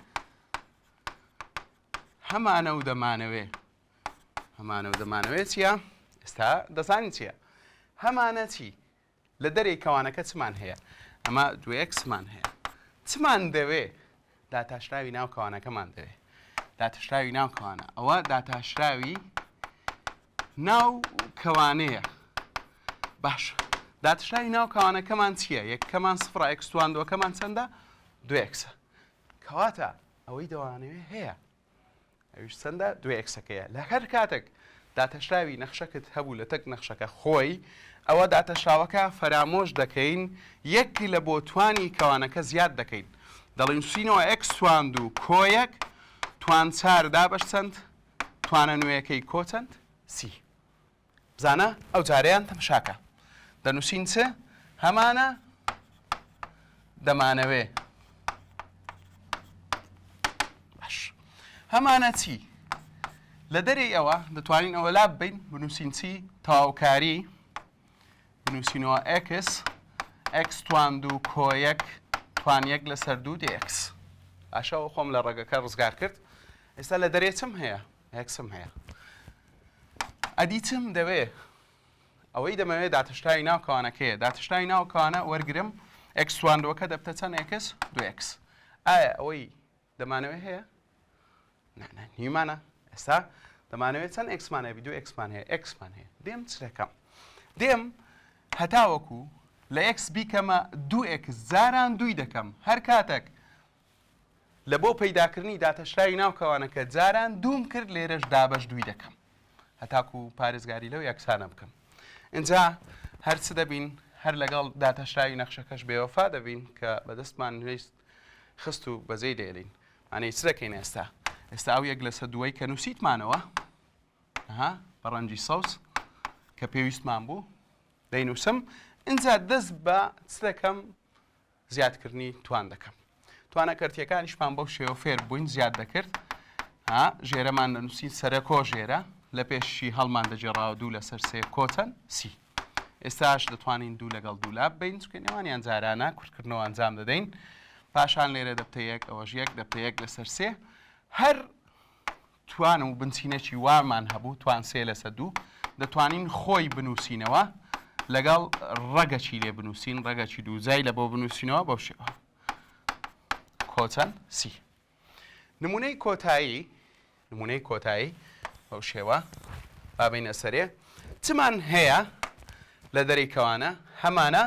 هەمانە و دەمانەوێ هەمانە و دەمانەوێ چییە ئێستا دەزانین چییە هەمانە چی لە دەرێی کەوانەکە چمان هەیە ئەمە دوێکسمان هەیە چمان دەوێ داتاشراوی ناو کەوانەکەمان دەوێ داتاشراوی ناو کەوانە ئەوە داتاشراوی ناو کەوانەیە باش داتاشراوی ناو کەوانەکەمان چییە یەکەکەمان سفڕە ئەکستوان دووەکەمان چەندە دوێکسە کەواتە ئەوەی دەوانەوێ هەیە ئەویش چەندە دوێکسەکەیە لە هەر کاتێک داتەشراوی نەخشەکەت هەبوو لە تەک نەخشەکە خۆی ئەوە داتەشاوەکە فرامۆش دەکەین یەکی لە بۆ توانی کەوانەکە زیاد دەکەین دەڵێن سینەوە ئەکس توان دوو کۆیەک توان چار دابەش چەند توانە نوێیەکەی کۆ چەند سی بزانە ئەو جارەیان تەمشاکە دەنووسین چ هەمانە دەمانەوێ باش هەمانە چی لە دەرێی ئەوە دەتوانین ئەوە لا ببین بنووسین چی تەواوکاری بنووسینەوە ئەکس ئەکس توان دوو کۆیەک توان یەک لەسەر دوو دێکس ئاشەوە خۆم لە ڕێگەکە ڕزگار کرد ئێستا لە دەرێ چم هەیە ئەکسم هەیە ئەدیچم دەوێ ئەوەی دەمەوێت داتەشتاوی ناو کەوانەکەیە داتەشتاوی ناو کەوانە وەرگرم ئەکس توان دووەکە دەبتە چەند ئەکس دوو ئەکس ئایا ئەوەی دەمانەوێت هەیە نیمانە ئێستا دەمانەوێت چەند ئەکسمان هەیە دوو ئەکسمان هەیە ئەکسمان هەیە دێم چ دەکەم دێم هەتاوەکو لە ئەکس بیکەمە دوو ئەکس زاران دووی دەکەم هەر کاتێک لە بۆ پەیداکردنی داتەشراوی ناو کەوانەکە جاران دووم کرد لێرەش دابەش دووی دەکەم هەتاکو پارێزگاری لەو یەکسانە بکەم اینجا هەر چ دەبین هەر لەگەڵ داتەشراوی نەخشەکەش بێوەفا دەبین کە بەدەستمان نوێست خست و بەزەی دێڵین ئەنەی چ دەکەین ئێستا ئێستا ئەو یەک لەسەر دووەی کە نووسیتمانەوە بە ڕەنجی سەوز کە پێویستمان بوو دەینووسم اینجا دەست بە چ دەکەم زیادکردنی توان دەکەم توانە کەرتیەکانیشمان بەو شێوە فێر بووین زیاد دەکرد ژێرەمان دەنووسین سەرە کۆ ژێرە لە پێشی هەڵمان دەجێڕاوە دوو لەسەر سێ کۆچەند سی ئێستاش دەتوانین دوو لەگەڵ دوو لاب بین چکە نێوانیان جارانە کورتکردنەوە ئەنجام دەدەین پاشان لێرە دەبتە یەک ئەوەش یەک دەبتە یەک لەسەر سێ هەر توان و بنچینەکی وامان هەبوو توان 3/2 دەتوانین خۆی بنووسینەوە لەگەڵ ڕەگەکی لێ بنووسین ڕەگەکی دووزای لە بۆ بنووسینەوە بەو شێوە کۆچەند سی نمونەی کۆتایی بەو شێوە بابینە سەرێ چمان هەیە لە دەرەی کەوانە هەمانە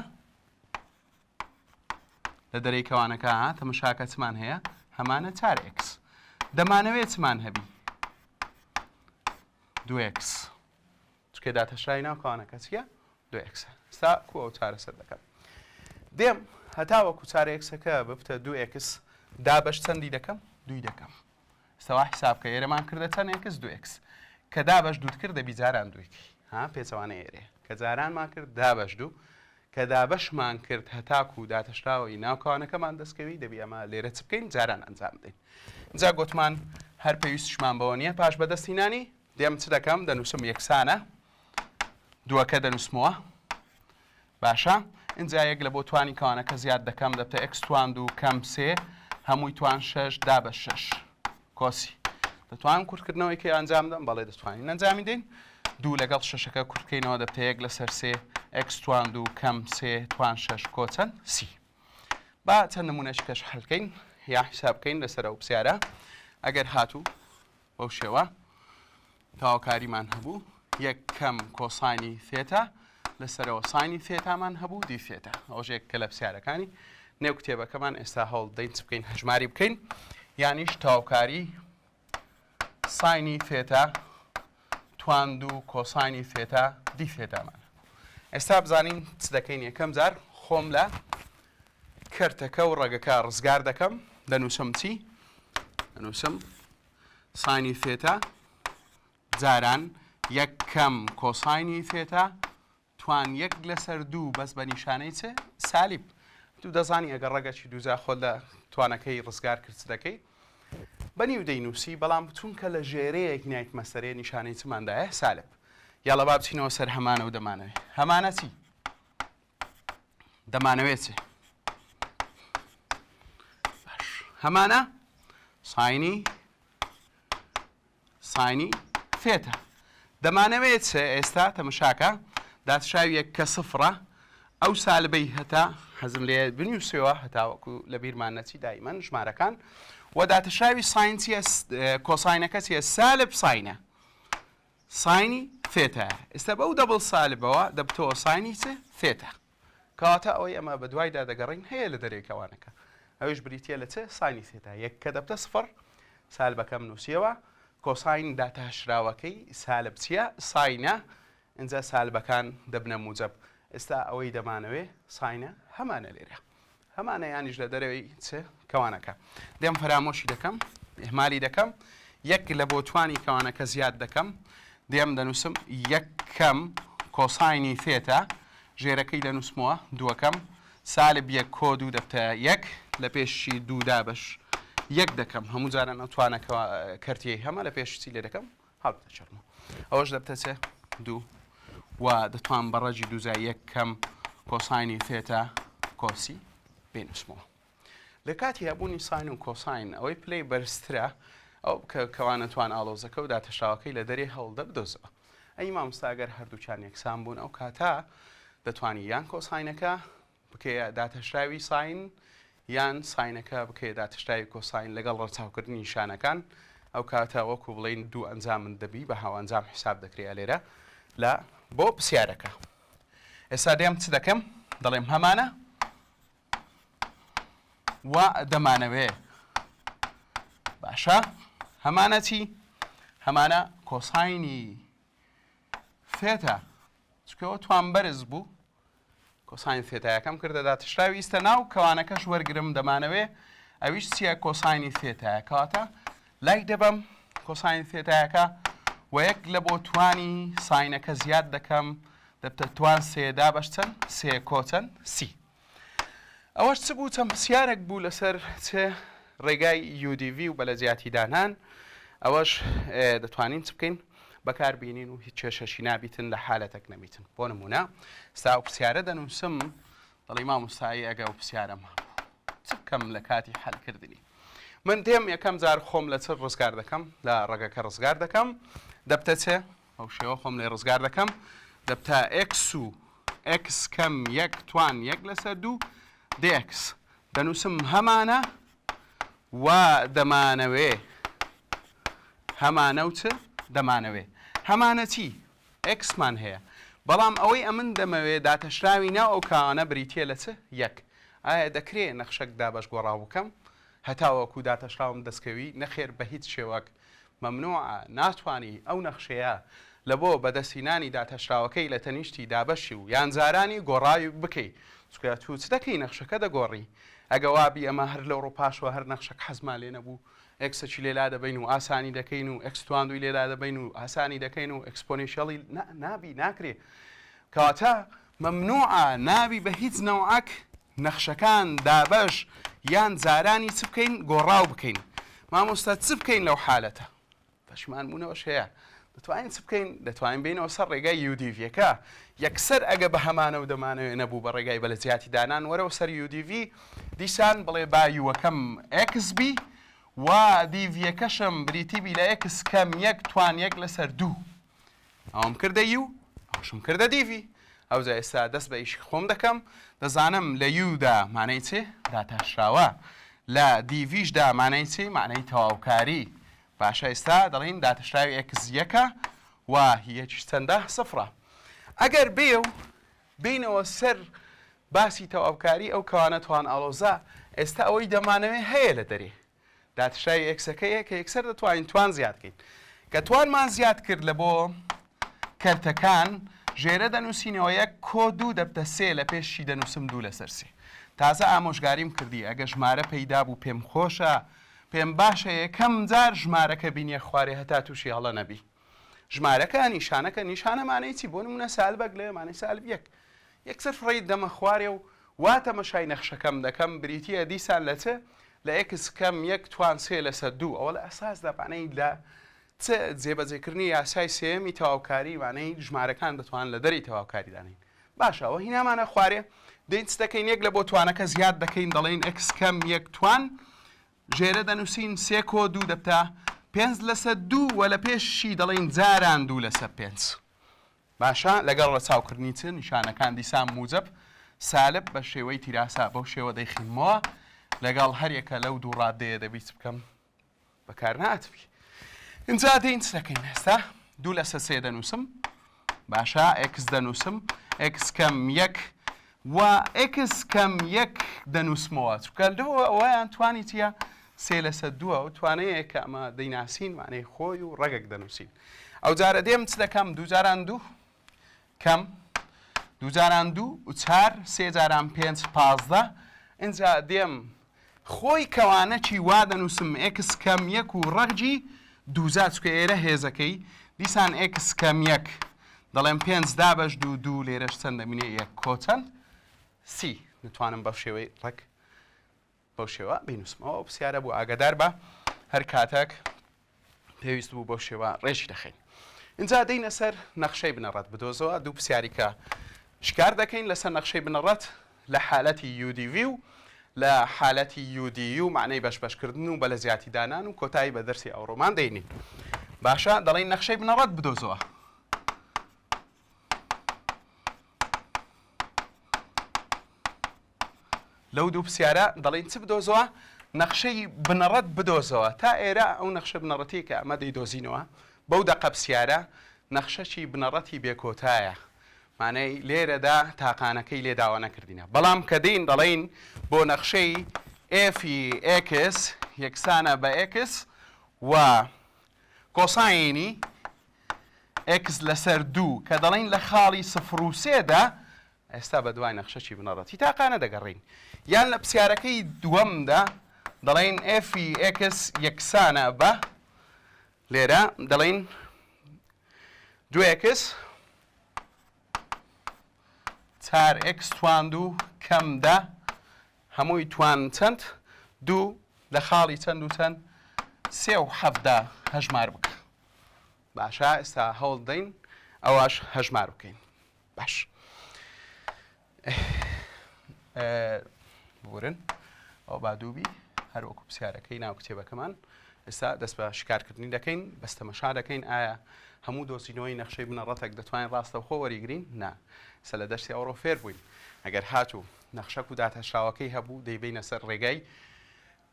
لە دەرەی کەوانەکە تەمەشاکە چمان هەیە هەمانە 4x دەمانەوێت چمان هەبی 2x چکە داتەشای ناو کەوانەکە چیە 2x ستا کو ئەو چارە سەر دەکەم دێم هەتاوەکو 4xەکە ببتە 2x دابەش چەندی دەکەم 2 دەکەم ئێستاوا حیسابکە ئێرەمان کردە چەند x 2x کە دابەش دووت کرد دەبی جاران دوویکی پێچەوانە ئێرێ کە جارانمان کرد دابەش دوو کە دابەشمان کرد هەتاکو داتەشراوەی ناوکەوانەکەمان دەستکەوی دەبی ئەمە لێرە چ بکەین جاران ئەنجام بدەین اینجا گوتمان هەر پێویستشمان بەوە نییە پاش بەدەستینانی دێم چ دەکەم دەنووسم یەکسانە دووەکە دەنووسمەوە باشە اینجا یەک لە بۆ توانی کەوانەکە زیاد دەکەم دەبتە x توان دوو کەم 3 هەمووی توان 6 دابەش 6 کۆسی دەتوانم کورتکردنەوەی کە ئەنجام دەم بەڵێ دەتوانین ئەنجامی دەین دوو لەگەڵ 6ەکە کورتکەینەوە دەبتە 1 لەسەر 3 x توان دوو کەم 3 توان 6 کۆچەند سی با چەند نمونەشکەش هەڵکەین یا حیساب بکەین لەسەر ئەو پرسیارە ئەگەر هاتوو بەو شێوە تاواکاریمان هەبوو یەک کەم کۆساینی ثێتا لەسەرەوە ساینی ثێتامان هەبوو دی ثێتا ئەوژ یەک کە لە پرسیارەکانی نێو کتێبەکەمان ئێستا هەوڵ دەین چ بکەین هەژماری بکەین یانیش تاواکاری ساینی ثێتا توان دوو کۆساینی ثێتا دی ثێتامان ئێستا بزانین چ دەکەین یەکەم جار خۆم لە کەرتەکە و ڕێگەکە ڕزگار دەکەم دەنووسم چی دەنووسم ساینی ثێتا جاران یەک کەم کۆساینی ثێتا توان 1 لەسەر 2 بەس بە نیشانەی چ سالیب دوو دەزانی ئەگەر ڕێگەکی دووزا خۆ لە توانەکەی ڕزگار کرد دەکەی بەنیو دەینووسی بەڵام چونکە لە ژێرەیەک نایت مەسەرێ نیشانەی چماندایە سالب یاڵە با بچینەوە سەر هەمانە و دەمانەوێت هەمانە چی دەمانەوێت چێ هەمانە ساینی ثێتا دەمانەوێت چێ ئێستا تەمەشاکە داتشاوی کە سفرە ئەو سالبەی هەتا حەزم لێ بنووسەوە هەتاوەکو لە بیرمان نەچی دایمەن ژمارەکان و داتەشاوی ساینچیە کۆساینەکە چیە سالب ساینە ساینی ثێتایە ئێستا بەو دەبڵ سالبەوە دەبتەوە ساینی چ ثێتا کەواتە ئەوەی ئەمە بە دوایدا دەگەڕین هەیە لە دەرێکەوانەکە ئەوش بریتە لە چ ساینی ثێتا یەک کە دەبتە سفر سالبەکەم نووسیەوە کۆساین داتەشراوەکەی سالب چیە ساینە اینجا سالبەکان دەبنە موجب ئێستا ئەوەی دەمانەوێ ساینە هەمانە لێرە هەمانە یانیش لە دەرەوەی چ کەوانەکە دێم فەرامۆشی دەکەم ئێمالی دەکەم یەک لە بۆ توانی کەوانەکە زیاد دەکەم دێم دەنووسم یەک کەم کۆساینی ثێتا ژێرەکەی دەنووسمەوە دووەکەم سالب یەک کۆ دوو دەبتە یەک لە پێشی دوو دابش یەک دەکەم هەموو جاران ئەو توانەکە کەرتیەی هەمە لە پێشتی لێ دەکەم هەڵبتە چەرمەوە ئەوەش دەبتە چێ دوو و دەتوان بەڕەجی دووزای یەک کەم کۆساینی ثێتا کۆسی بێنووسمەوە لە کاتی هەبوونی ساین و کۆساین ئەوەی پلەی بەرزترە ئەو کەوانەتوان ئاڵۆزەکە و داتەشاوەکەی لە دەرێ هەڵدە بدۆزەوە ئەی مامۆستاگەر هەردووچان یەکسان بوون ئەو کاتە دەتوانی یان کۆساینەکە بکەیە داتەشراوی ساین یان ساینەکە بکەیە داتەشراوی کۆساین لەگەڵ ڕەچاوکردنی نیشانەکان ئەو کاتە وەکو بڵین دوو ئەنجام من دەبی بە هاوانجام حساب دەکرێت لێرە لە بۆ پرسیارەکە ئێستا دێم چ دەکەم دەڵێم هەمانە و دەمانەوێ باشە هەمانە چی هەمانە کۆساینی ثێتا چکەوە توان بەرز بوو کۆساین ثێتایەکەم کردە داتەشراوی ئیستە ناو کەوانەکەش وەرگرم دەمانەوێ ئەویش چییە کۆساینی ثێتایە کەواتە لای دەبەم کۆساین ثێتایەکە و یەک لە بۆ توانی ساینەکە زیاد دەکەم دەبتە توان سێدا بەش چەند سێ کۆچەند سی ئەوەش چ بوو چەند پرسیارێک بوو لەسەر چ ڕێگای UDV و بەلەجیاتی دانان ئەوەش دەتوانین چ بکەین بەکاربیێنین و هیچ کێشەشی نابیتن لە حالەتێک نەبیتن بۆ نمونە ستا ئەو پرسیارە دەنووسم دەڵێ مامۆستایی ئەگە ئەو پرسیارەم چ بکەم لە کاتی حەلکردنی من دێم یەکەم جار خۆم لە چ ڕزگار دەکەم لە ڕێگەکە ڕزگار دەکەم دەبتە چێ ئەو شێوە خۆم لێ ڕزگار دەکەم دەبتە x و x کەم یەک توان یەک لەسەر دوو dx دەنووسم هەمانە و دەمانەوێ هەمانە و چ دەمانەوێ هەمانە چی xمان هەیە بەڵام ئەوەی ئەمن دەمەوێ داتەشراوی ناو ئەو کاوانە بریتە لە چ یەک ئایا دەکرێت نەخشەک دابەش گۆڕاو بکەم هەتاوەکو داتەشراوم دەستکەوی نەخێر بە هیچ شێوەک مەمنوعە ناتوانی ئەو نەخشەیە لە بۆ بەدەستینانی داتەشراوەکەی لە تەنیشتی دابەشی و یانزارانی گۆڕاوی بکەیت چکە تو چ دەکەی نەخشەکە دەگۆڕی ئەگە وابی ئەمە هەر لە ئەوڕۆپاشەوە هەر نەخشەک حەزمان لێ نەبوو ئەکسەکی لێلا دەبین و ئاسانی دەکەین و ئەکستواندوی لێلا دەبین و ئاسانی دەکەین و ئەکسپۆنیشەڵی نابی ناکرێ کەواتە مەمنوعە نابی بە هیچ نەوعەک نەخشەکان دابەش یان زارانی چ بکەین گۆڕاو بکەین مامۆستا چ بکەین لەو حالەتە پەشیمانبوونەوەش هەیە دەتوانین چ بکەین دەتوانین بینەوە سەر ڕێگای UDV-ەکە یەکسەر ئەگە بە هەمانە و دەمانەوێت نەبوو بە ڕێگای بەلەجیاتی دانان وەرەوە سەر UDV دیسان بڵێ با یوەکەم XB و دیڤیەکەشم بریتیبی لە x کەم یەک توان یەک لەسەر دوو ئەوم کردە یو ئەوشم کردە دیڤی ئەوجا ئێستا دەست بە ئیشی خۆم دەکەم دەزانم لە یودا مانای چێ داتاشراوە لە دیڤیشدا مانای چێ مانای تەواوکاری باشە ئێستا دەڵێن داتەشراوی x یەکە و هیەکیش چەندە سفرە ئەگەر بێ و بینەوە سەر باسی تەواوکاری ئەو کەوانە توان ئاڵۆزا ئێستا ئەوەی دەمانەوێت هەیە لە دەرێ داتشای ئەکسەکەیە کە یەکسەر دەتوانین توان زیادکەین کە توانمان زیاد کرد لە بۆ کەرتەکان ژێرە دەنووسینەوە یەک کۆ دوو دەبتە سێ لە پێشی دەنووسم دوو لەسەر سێ تازە ئامۆژگاریم کردی ئەگە ژمارە پەیدا بوو پێم خۆشە پێم باشە یەکەم جار ژمارەکە بینیە خوارێ هەتا تووشی هەڵە نەبی ژمارەکە نیشانەکە نیشانەمانەی چی بۆ نمونە سالبەک لێ مانەی سالب یەک یەکسەر فڕێی دەمە خوارێ و واتە مەشای نەخشەکەم دەکەم بریتیە دیسان لە چه لە x کەم یەک توان سێ لەسەر دوو ئەوە لە ئەساسدا پانەی لە چ جێبەجێکردنی یاسای سێمی تەواوکاری وانەی ژمارەکان دەتوان لە دەری تەواوکاری دانین باشە ئەوە هینامانە خوارێ دەین چ دەکەین یەک لە بۆ توانەکە زیاد دەکەین دەڵێن x کەم یەک توان ژێرە دەنووسین سێ کۆ دوو دەبتە پێنج لەسەر دوو و لە پێشی دەڵێن جاران دوو لەسەر پێنج باشە لەگەڵ ڕە چاوکردنی چ نیشانەکان دیسان موجب سالب بە شێوەی تیراسا بەو شێوە دەیخینمەوە لەگەڵ هەرێکە لەو دوو ڕادەیە دەبیت بکەم بەکار ناتوی اینجا دەین چ دەکەین ئێستا دوو لەسەر سێ دەنووسم باشە x دەنووسم x کەم یەک و x کەم یەک دەنووسمەوە چکە لەوە ئەوەیان توانی چیە سێ لەسەر دووە و توانەیە کە ئەمە دەیناسین مانەی خۆی و ڕەگەک دەنووسین ئەو جارە دێم چ دەکەم دوو جاران دوو کەم دوو جاران دوو و چار سێ جاران پێنج پازدە اینجا دێم خۆی کەوانە چی وا دەنووسم x کەم یەک و ڕەگجی دووزات چکە ئێرە هێزەکەی دیسان x کەم یەک دەڵێم پێنج دابەش دوو دوو لێرەش چەند دەمینێ یەک کۆ چەند سی نتوانم بەو شێوەی ڕێک بەو شێوە بینوسمەوە پرسیارە بوو ئاگادار بە هەر کاتێک پێویست بوو بەو شێوە ڕێژی دەخەین اینجا دەینە سەر نەخشەی بنەڕەت بدۆزەوە دوو پرسیاری کە شکار دەکەین لەسەر نەخشەی بنەڕەت لە حالەتی UDV و لە حالەتی UDU معنەی بەشبەشکردن و بەلە زیاتی دانان و کۆتایی بە دەرسی ئەوڕۆمان دەینین باشە دەڵێن نەخشەی بنەڕەت بدۆزەوە لەو دوو پرسیارە دەڵێن چ بدۆزەوە نەخشەی بنەڕەت بدۆزەوە تا ئێرە ئەو نەخشە بنەڕەتی کە ئەمە دەیدۆزینەوە بەو دەقە پرسیارە نەخشەشی بنەڕەتی بێکۆتایە مانەی لێرەدا تاقانەکەی لێ داوا نەکردینە بەڵام کە دەین دەڵێن بۆ نەخشەی ئێفی x یەکسانە بە x و کۆساینی x لەسەر دوو کە دەڵێن لە خاڵی سفر و سێدا ئێستا بە دوای نەخشەی بنەڕەتی تاقانە دەگەڕین یان لە پرسیارەکەی دووەمدا دەڵێن ئێفی x یەکسانە بە لێرە دەڵێن 2x 4x توان دوو کەم دە هەمووی توان چەند دوو لە خاڵی چەند و چەند سێ و حەفدا هەژمار بکە باشە ئێستا هەوڵ دەین ئەوەش هەژمار بکەین باش بورن ئەو با دووبی هەروەکو پرسیارەکەی ناو کتێبەکەمان ئێستا دەست بە شکارکردنی دەکەین بەستەمەشا دەکەین ئایا هەموو دۆزینەوەی نەخشەی بنەڕەتێک دەتوانین ڕاستەوخۆ وەریگرین نا سە لە دەستی ئەوڕۆ فێر بووین ئەگەر هاتوو نەخشەک و داتەشراوەکەی هەبوو دەیبینە سەر ڕێگەی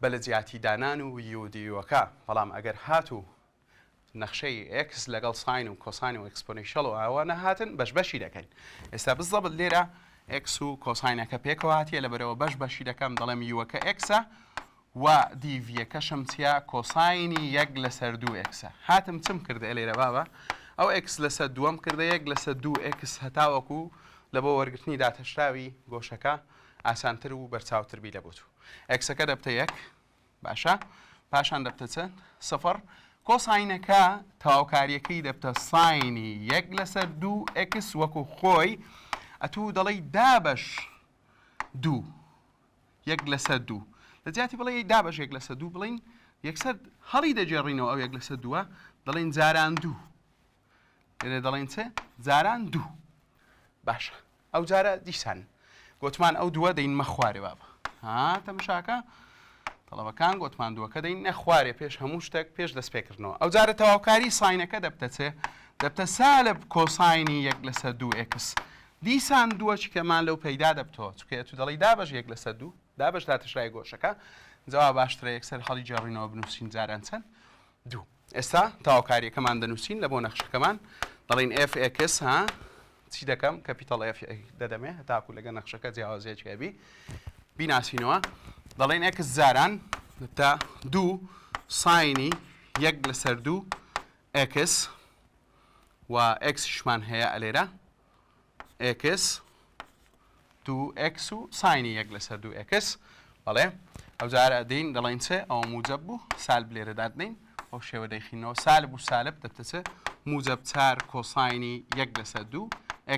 بە لە جیاتی دانان و یودیوەکە بەڵام ئەگەر هاتوو نەخشەی x لەگەڵ ساین و کۆساین و ئەکسپۆنیشەڵ و ئاوانە هاتن بەشی دەکەین ئێستا بزەبت لێرە x و کۆساینەکە پێکەوە هاتیە لەبەرەوە بەشی دەکەم دەڵێم یوەکە xە و دیڤیەکەشم چیا کۆساینی 1/2x هاتم چم کردە لێرە بابە ئەو x لەسەر دووەم کردە 1/2x هەتاوەکو لە بۆ وەرگرتنی داتەشراوی گۆشەکە ئاسانتر و بەرچاوتر بی لە بۆت ئەکسەکە دەبتە 1 باشە پاشان دەبتە چەند 0 کۆساینەکە تەواوکاریەکەی دەبتە ساینی 1/2x وەکو خۆی ئەتوو دەڵی دابش 2 1/2 لە جیاتی بڵێ دابش 1/2 بڵین یەکسەر هەڵی دەجێڕینەوە ئەو 1/2 دەڵێن جاران 2 لێرە دەڵێن چێ جاران 2 باشە ئەو جارە دیسان گوتمان ئەو دووە دەین مەخوارێ بابە ها تەماشاکە تەڵەبەکان گوتمان دووەکە دەین نەخوارێ پێش هەموو شتێک پێش دەست پێکردنەوە ئەو جارە تەواوکاری ساینەکە دەبتە چێ دەبتە سالب کۆساینی 1/2x دیسان دووەچی کەمان لەو پەیدا دەبتەوە چکە تو دەڵی دابش 1/2 دابش داتەشرای گۆشەکە جواب باشترە یەکسەر هەڵی جێڕینەوە بنووسین جاران چەند 2 ئێستا تەواوکاریەکەمان دەنووسین لە بۆ نەخشەکەمان دەڵین fx ها چی دەکەم کەپیتەڵ f دەدەمێ هەتاکو لەگە نەخشەکە جیاوازیەکەبی بیناسینەوە دەڵێن x زاران تا 2 ساینی 1/2 x و x شمان هەیە ئەلێرە x 2x و ساینی 1/2x بەڵێ ئەو جارە دەین دەڵێن چێ ئەو موجب بوو سالب لێرە دادنین ئەو شێوە دەیخینەوە سالب و سالب دەبتە چێ موجب 4 کۆساینی 1/2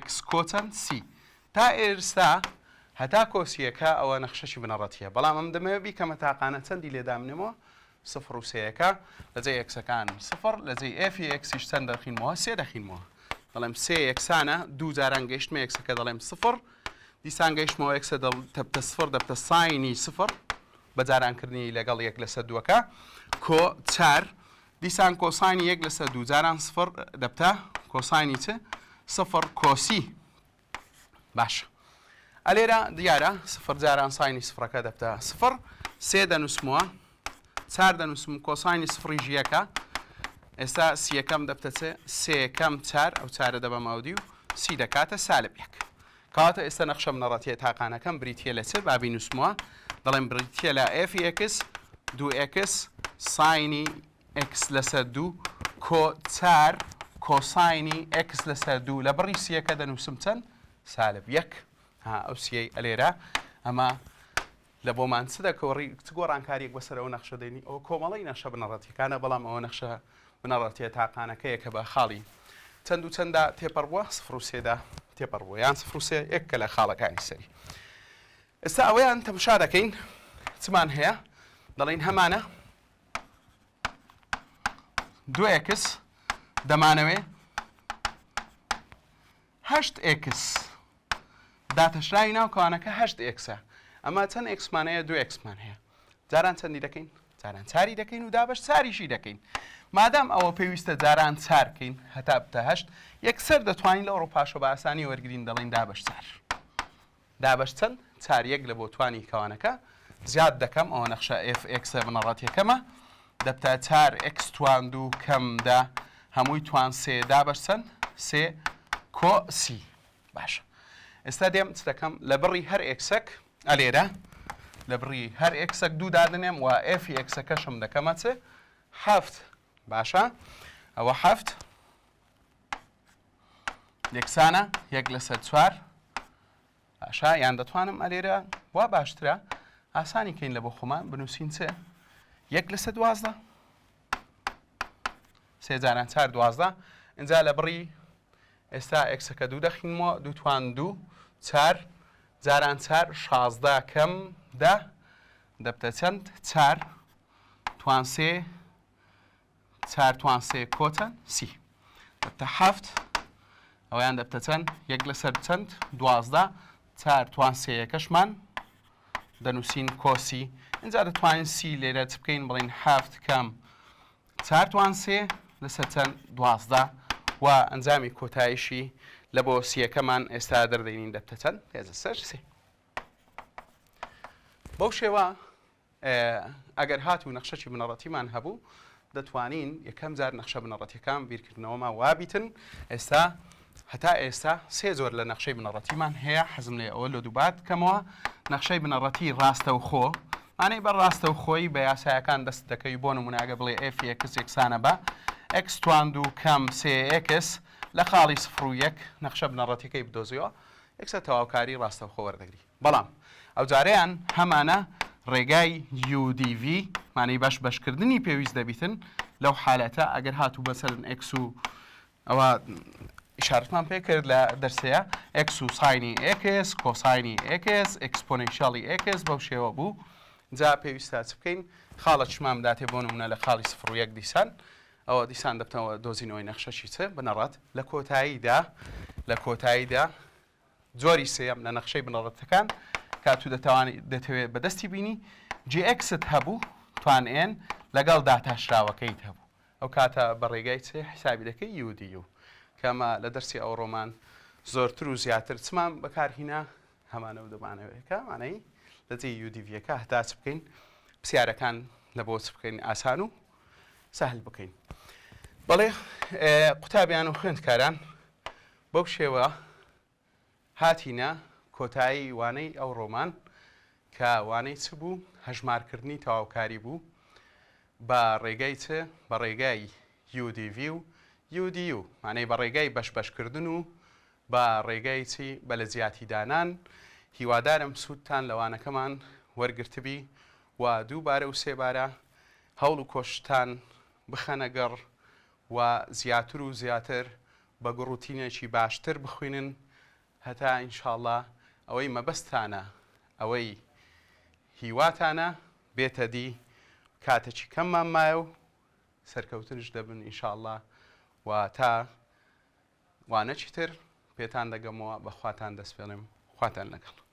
x کۆچەند c تا ئێستا هەتا کۆسیەکە ئەوە نەخشەشی بنەڕەتیە بەڵام ئەم دەمەوێت بیکەمە تاقانە چەندی لێدامنێمەوە 0 و 3یەکە لەجێ یەکسەکان 0 لەجێ ئفی یەکسیش چەند دەخینمەوە 3 دەخینمەوە دەڵێم 3 یەکسانە دوو جاران گەیشتمە یەکسەکە دەڵێم 0 دیسان گەیشتمەوە یەکسە دەبتە 0 دەبتە ساینی 0 بە جارانکردنی لەگەڵ 1/2ەکە کۆ 4 دیسان کۆساینی 1/2 جاران 0 دەبتە کۆساینی چ 0 کۆسی باشە ئەلێرە دیارە 0 جاران ساینی 0ەکە دەبتە 0 3 دەنووسمەوە 4 دەنووسم کۆساینی 0 ژیەکە ئێستا سیەکەم دەبتە چێ 3یەکەم 4 ئەو 4 دەبە ماودی و سی دەکاتە سالب 1 کاتە ئێستا نەخشە بنەڕەتیە تاقانەکەم بریتە لە چ بابی نووسمەوە دەڵێن بریتە لە fx 2x ساینی x لەسەر 2 کۆ 4 کۆساینی x لەسەر 2 لە بڕی سیەکە دەنووسم چەند سالب 1 ئەو سیەی ئەلێرە ئەمە لە بۆمان چ دەکەوەڕی چ گۆڕانکاریەک بەسەرەوە نەخشە دێنی ئەو کۆمەڵی نەخشە بنەڕەتیەکانە بەڵام ئەوە نەخشە بنەڕەتیە تاقانەکەیە کە بە خاڵی چەند و چەنددا تێپەڕ بووە 0 و 3دا تێپەڕ بووە یان 0 و 3 یەککە لە خاڵەکانی سەری ئێستا ئەوەیان تەماشا دەکەین چمان هەیە دەڵێن هەمانە 2x دەمانەوێ 8x داتەشراوی ناو کەوانەکە 8xە ئەمە چەند xمانەیە 2xمان هەیە جاران چەندی دەکەین جاران چاری دەکەین و دابش چاریشی دەکەین مادام ئەوە پێویستە جاران چارکەین هەتا بتە 8 یەکسەر دەتوانین لە ئەوڕۆ پاشە بە ئاسانی وەرگرین دەڵێن دابش چار دابش چەند چاریەک لە بۆ توانی کەوانەکە زیاد دەکەم ئەوە نەخشە fx بنەڕەتیەکەمە دەبتە 4x توان 2 کەمدا هەمووی توان 3 دابش چەند 3 کۆ سی باشە ئێستا دێم چ دەکەم لە بڕی هەر ئێکسەک ئەلێرە لە بڕی هەر ئێکسەک دوو دادنێم و ئفی ئێکسەکەشم دەکەمە چێ 7 باشە ئەوە 7 یەکسانە 1/4 باشە یان دەتوانم ئەلێرە وا باشترە ئاسانی کەین لە بۆ خۆمان بنووسین چێ 1/12 3 جاران 4 12 اینجا لە بڕی ئێستا ئێکسەکە دوو دەخینمەوە دوو توان 2 4 جاران 4 16 کەم دا دەبتە چەند 4 توان 3 4 توان 3 کۆچەند سی دەبتە 7 ئەویان دەبتە چەند 1/چەند 12 4 توان 3 یەکەشمان دەنووسین کۆسی اینجا دەتوانین سی لێرە چ بکەین بڵین هەفت کەم 4 توان سێ لەسەر چەند 12 و ئەنجامی کۆتاییشی لە بۆ سیەکەمان ئێستا دەردەینین دەبتە چەند هێزە سەر سێ. بەو شێوە ئەگەر هاتوو نەخشەی بنەڕەتیمان هەبوو دەتوانین یەکەم جار نەخشە بنەڕەتیەکان بیرکردنەوەمان وابیتن. ئێستا هەتا ئێستا سێ زۆر لە نەخشەی بنەڕەتیمان هەیە. حەزم لێ ئەوە لە دووبات کەمەوە نەخشەی بنەڕەتی ڕاستە و خۆ مانەی بە ڕاستە و خۆی بە یاسایەکان دەست دەکەی بۆ نموناگە بڵێ f(x) یەکسانە بە x تواند و کەم 3x لە خاڵی 0 نەخشە بنەڕەتیەکەی بدۆزیەوە یەکسە تەواوکاری ڕاستە و خۆ وەردەگری. بەڵام ئەو جارەیان هەمانە ڕێگای UDV مانەی بەشکردنی پێویست دەبیتن لەو حالەتە ئەگەر هاتوو بەسەرن x و ئەوە ئشارەتمان پێ کرد لە دەرسەیە x و ساینی x کۆساینی x ئەکسپۆنێنشیاڵی x بەو شێوە بوو. جا پێویستە چ بکەین خاڵە چمان بداتێ بۆ نمونە لە خاڵی 0 دیسان ئەوە دیسان دەبتەوە دۆزینەوەی نەخشەشی چ بنەڕەت لە کۆتاییدا جۆری سێەم لە نەخشەی بنەڕەتەکان کاتوو دەتەوێت بەدەستی بینی جxت هەبوو توان n لەگەڵ داتاشراوەکەیت هەبوو ئەو کاتە بە ڕێگای چێ حسابی دەکەی UDU کەمە لە دەرسی ئەو ڕۆمان زۆرتر و زیاتر چمان بەکارهینا هەمانە و دەمانەوەیەکە مانەی لەجێ UDVەکە هەتا چ بکەین پرسیارەکان لە بۆ چ بکەین ئاسان و سەهل بکەین. بەڵێ قوتابیان و خوێندکاران بەو شێوە هاتینە کۆتایی وانەی ئەو ڕۆمان کە وانەی چ بوو هەژمارکردنی تەواوکاری بوو بە ڕێگای چ بە ڕێگای UDV و UDU مانەی بە ڕێگای بەشکردن و بە ڕێگای چی بە لە زیاتی دانان. هیوادارم سوودتان لەوانەکەمان وەرگرتبی و دووبارە و سێبارە هەوڵ و کۆشتان بخەنە گەڕ و زیاتر و زیاتر بە گڕوتینێکی باشتر بخوێنن هەتا ئینشاءڵڵا ئەوەی مەبەستانە ئەوەی هیواتانە بێتە دی کاتێکی کەممان مایە و سەرکەوتنش دەبن ئینشاءڵڵا و تا وانەچی تر پێتان دەگەمەوە بەخواتان دەست پێڵێم خواتان لەگەڵ.